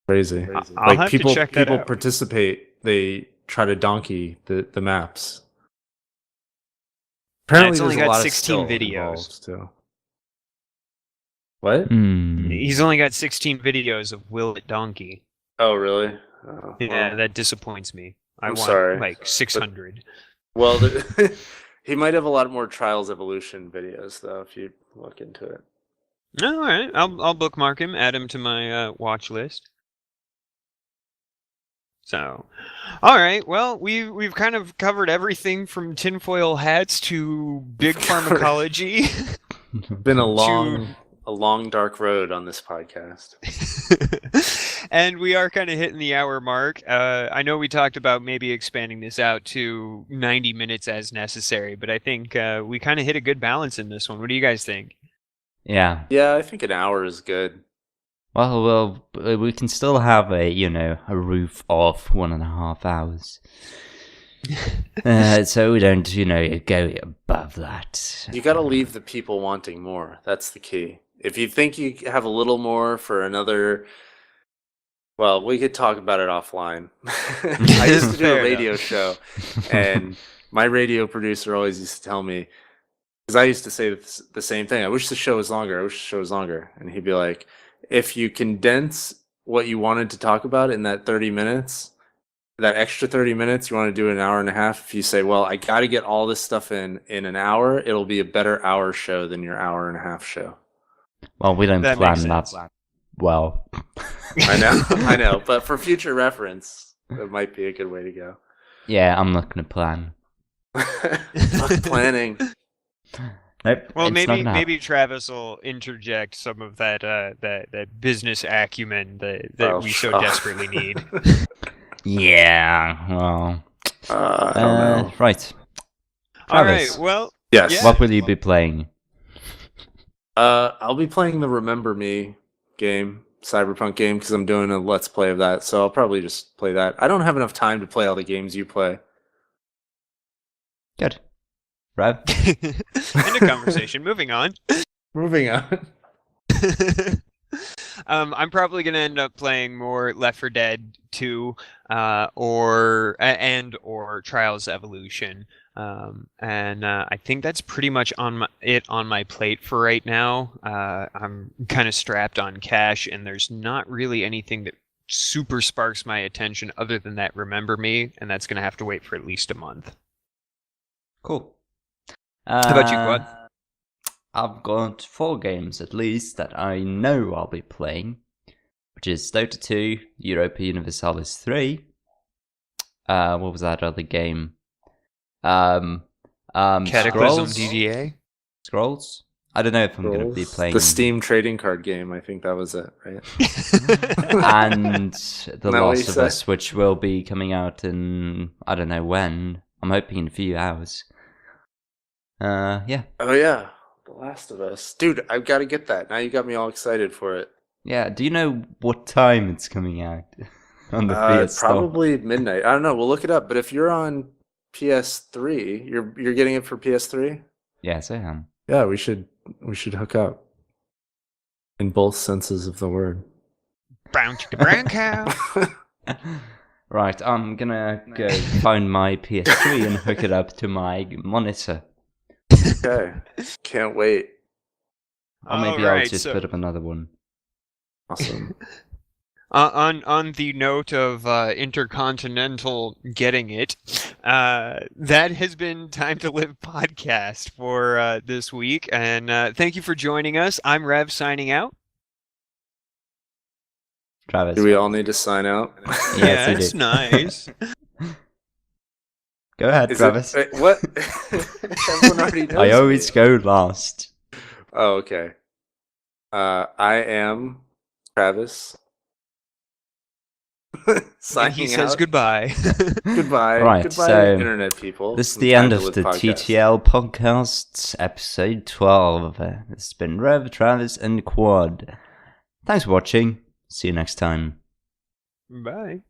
Speaker 3: Crazy.
Speaker 1: I'll
Speaker 3: like
Speaker 1: have
Speaker 3: people
Speaker 1: to check that out.
Speaker 3: Participate. They try to donkey the maps. Apparently
Speaker 1: it's only
Speaker 3: there's a
Speaker 1: got
Speaker 3: lot
Speaker 1: 16
Speaker 3: of
Speaker 1: videos
Speaker 3: too. What?
Speaker 1: He's only got 16 videos of Will It Donkey.
Speaker 3: Oh, really? Oh,
Speaker 1: yeah, that disappoints me.
Speaker 3: I'm sorry.
Speaker 1: Like 600.
Speaker 3: Well, he might have a lot more Trials Evolution videos, though, if you look into it.
Speaker 1: All right, I'll bookmark him, add him to my watch list. So, all right. Well, we've kind of covered everything from tinfoil hats to big pharmacology.
Speaker 3: Been a long dark road on this podcast.
Speaker 1: And we are kind of hitting the hour mark. I know we talked about maybe expanding this out to 90 minutes as necessary, but I think we kind of hit a good balance in this one. What do you guys think?
Speaker 2: Yeah.
Speaker 3: Yeah, I think an hour is good.
Speaker 2: Well, we can still have a roof of 1.5 hours. So we don't, go above that.
Speaker 3: You gotta leave the people wanting more. That's the key. If you think you have a little more for another... Well, we could talk about it offline. I used to do a radio show, and my radio producer always used to tell me, because I used to say the same thing, I wish the show was longer, and he'd be like, if you condense what you wanted to talk about in that 30 minutes, that extra 30 minutes, you want to do an hour and a half, if you say, well, I got to get all this stuff in an hour, it'll be a better hour show than your hour and a half show.
Speaker 2: Well, we don't plan that well.
Speaker 3: I know, but for future reference, that might be a good way to go.
Speaker 2: Yeah, I'm not going to plan.
Speaker 3: Fuck planning.
Speaker 2: Nope,
Speaker 1: well, maybe Travis will interject some of that business acumen that we so desperately need.
Speaker 2: Yeah, well,
Speaker 3: I don't know.
Speaker 2: Right. Travis,
Speaker 1: all right. Well,
Speaker 3: yes.
Speaker 1: Yeah.
Speaker 2: What will you be playing?
Speaker 3: I'll be playing the Remember Me game, Cyberpunk game, because I'm doing a Let's Play of that. So I'll probably just play that. I don't have enough time to play all the games you play.
Speaker 2: Good. Rev?
Speaker 1: End of conversation. Moving on. I'm probably gonna end up playing more Left 4 Dead 2, or Trials Evolution, and I think that's pretty much on my plate for right now. I'm kind of strapped on cash, and there's not really anything that super sparks my attention other than that Remember Me, and that's gonna have to wait for at least a month.
Speaker 2: Cool.
Speaker 1: How about you, Quad?
Speaker 2: I've got 4 games at least that I know I'll be playing, which is Dota 2, Europa Universalis 3. What was that other game?
Speaker 1: Cataclysm
Speaker 2: Scrolls?
Speaker 1: DDA?
Speaker 2: Scrolls? I don't know if I'm going to be playing...
Speaker 3: The Steam trading card game, I think that was it, right?
Speaker 2: And The Last of Us, which will be coming out in... I don't know when. I'm hoping in a few hours. Yeah.
Speaker 3: Oh, yeah. The Last of Us. Dude, I've got to get that. Now you got me all excited for it.
Speaker 2: Yeah, do you know what time it's coming out on the PS
Speaker 3: probably midnight. I don't know. We'll look it up. But if you're on PS3, you're getting it for PS3?
Speaker 2: Yes, I am.
Speaker 3: Yeah, we should hook up. In both senses of the word.
Speaker 1: Brown chicken, brown cow.
Speaker 2: Right, I'm gonna go find my PS3 and hook it up to my monitor.
Speaker 3: Okay, can't wait.
Speaker 2: Or maybe I'll just put up another one.
Speaker 3: Awesome.
Speaker 1: On the note of Intercontinental getting it, that has been Time to Live podcast for this week, and thank you for joining us. I'm Rev signing out.
Speaker 2: Travis.
Speaker 3: Do we all need to sign out?
Speaker 1: Yeah, it's nice.
Speaker 2: Go ahead, Travis.
Speaker 3: What? Everyone already knows.
Speaker 2: I always go last.
Speaker 3: Oh, okay. I am Travis.
Speaker 1: And he says goodbye.
Speaker 3: Goodbye.
Speaker 2: Right,
Speaker 3: goodbye,
Speaker 2: so
Speaker 3: internet people.
Speaker 2: This is the end of the TTL Podcast, episode 12. It's been Rev, Travis, and Quad. Thanks for watching. See you next time.
Speaker 1: Bye.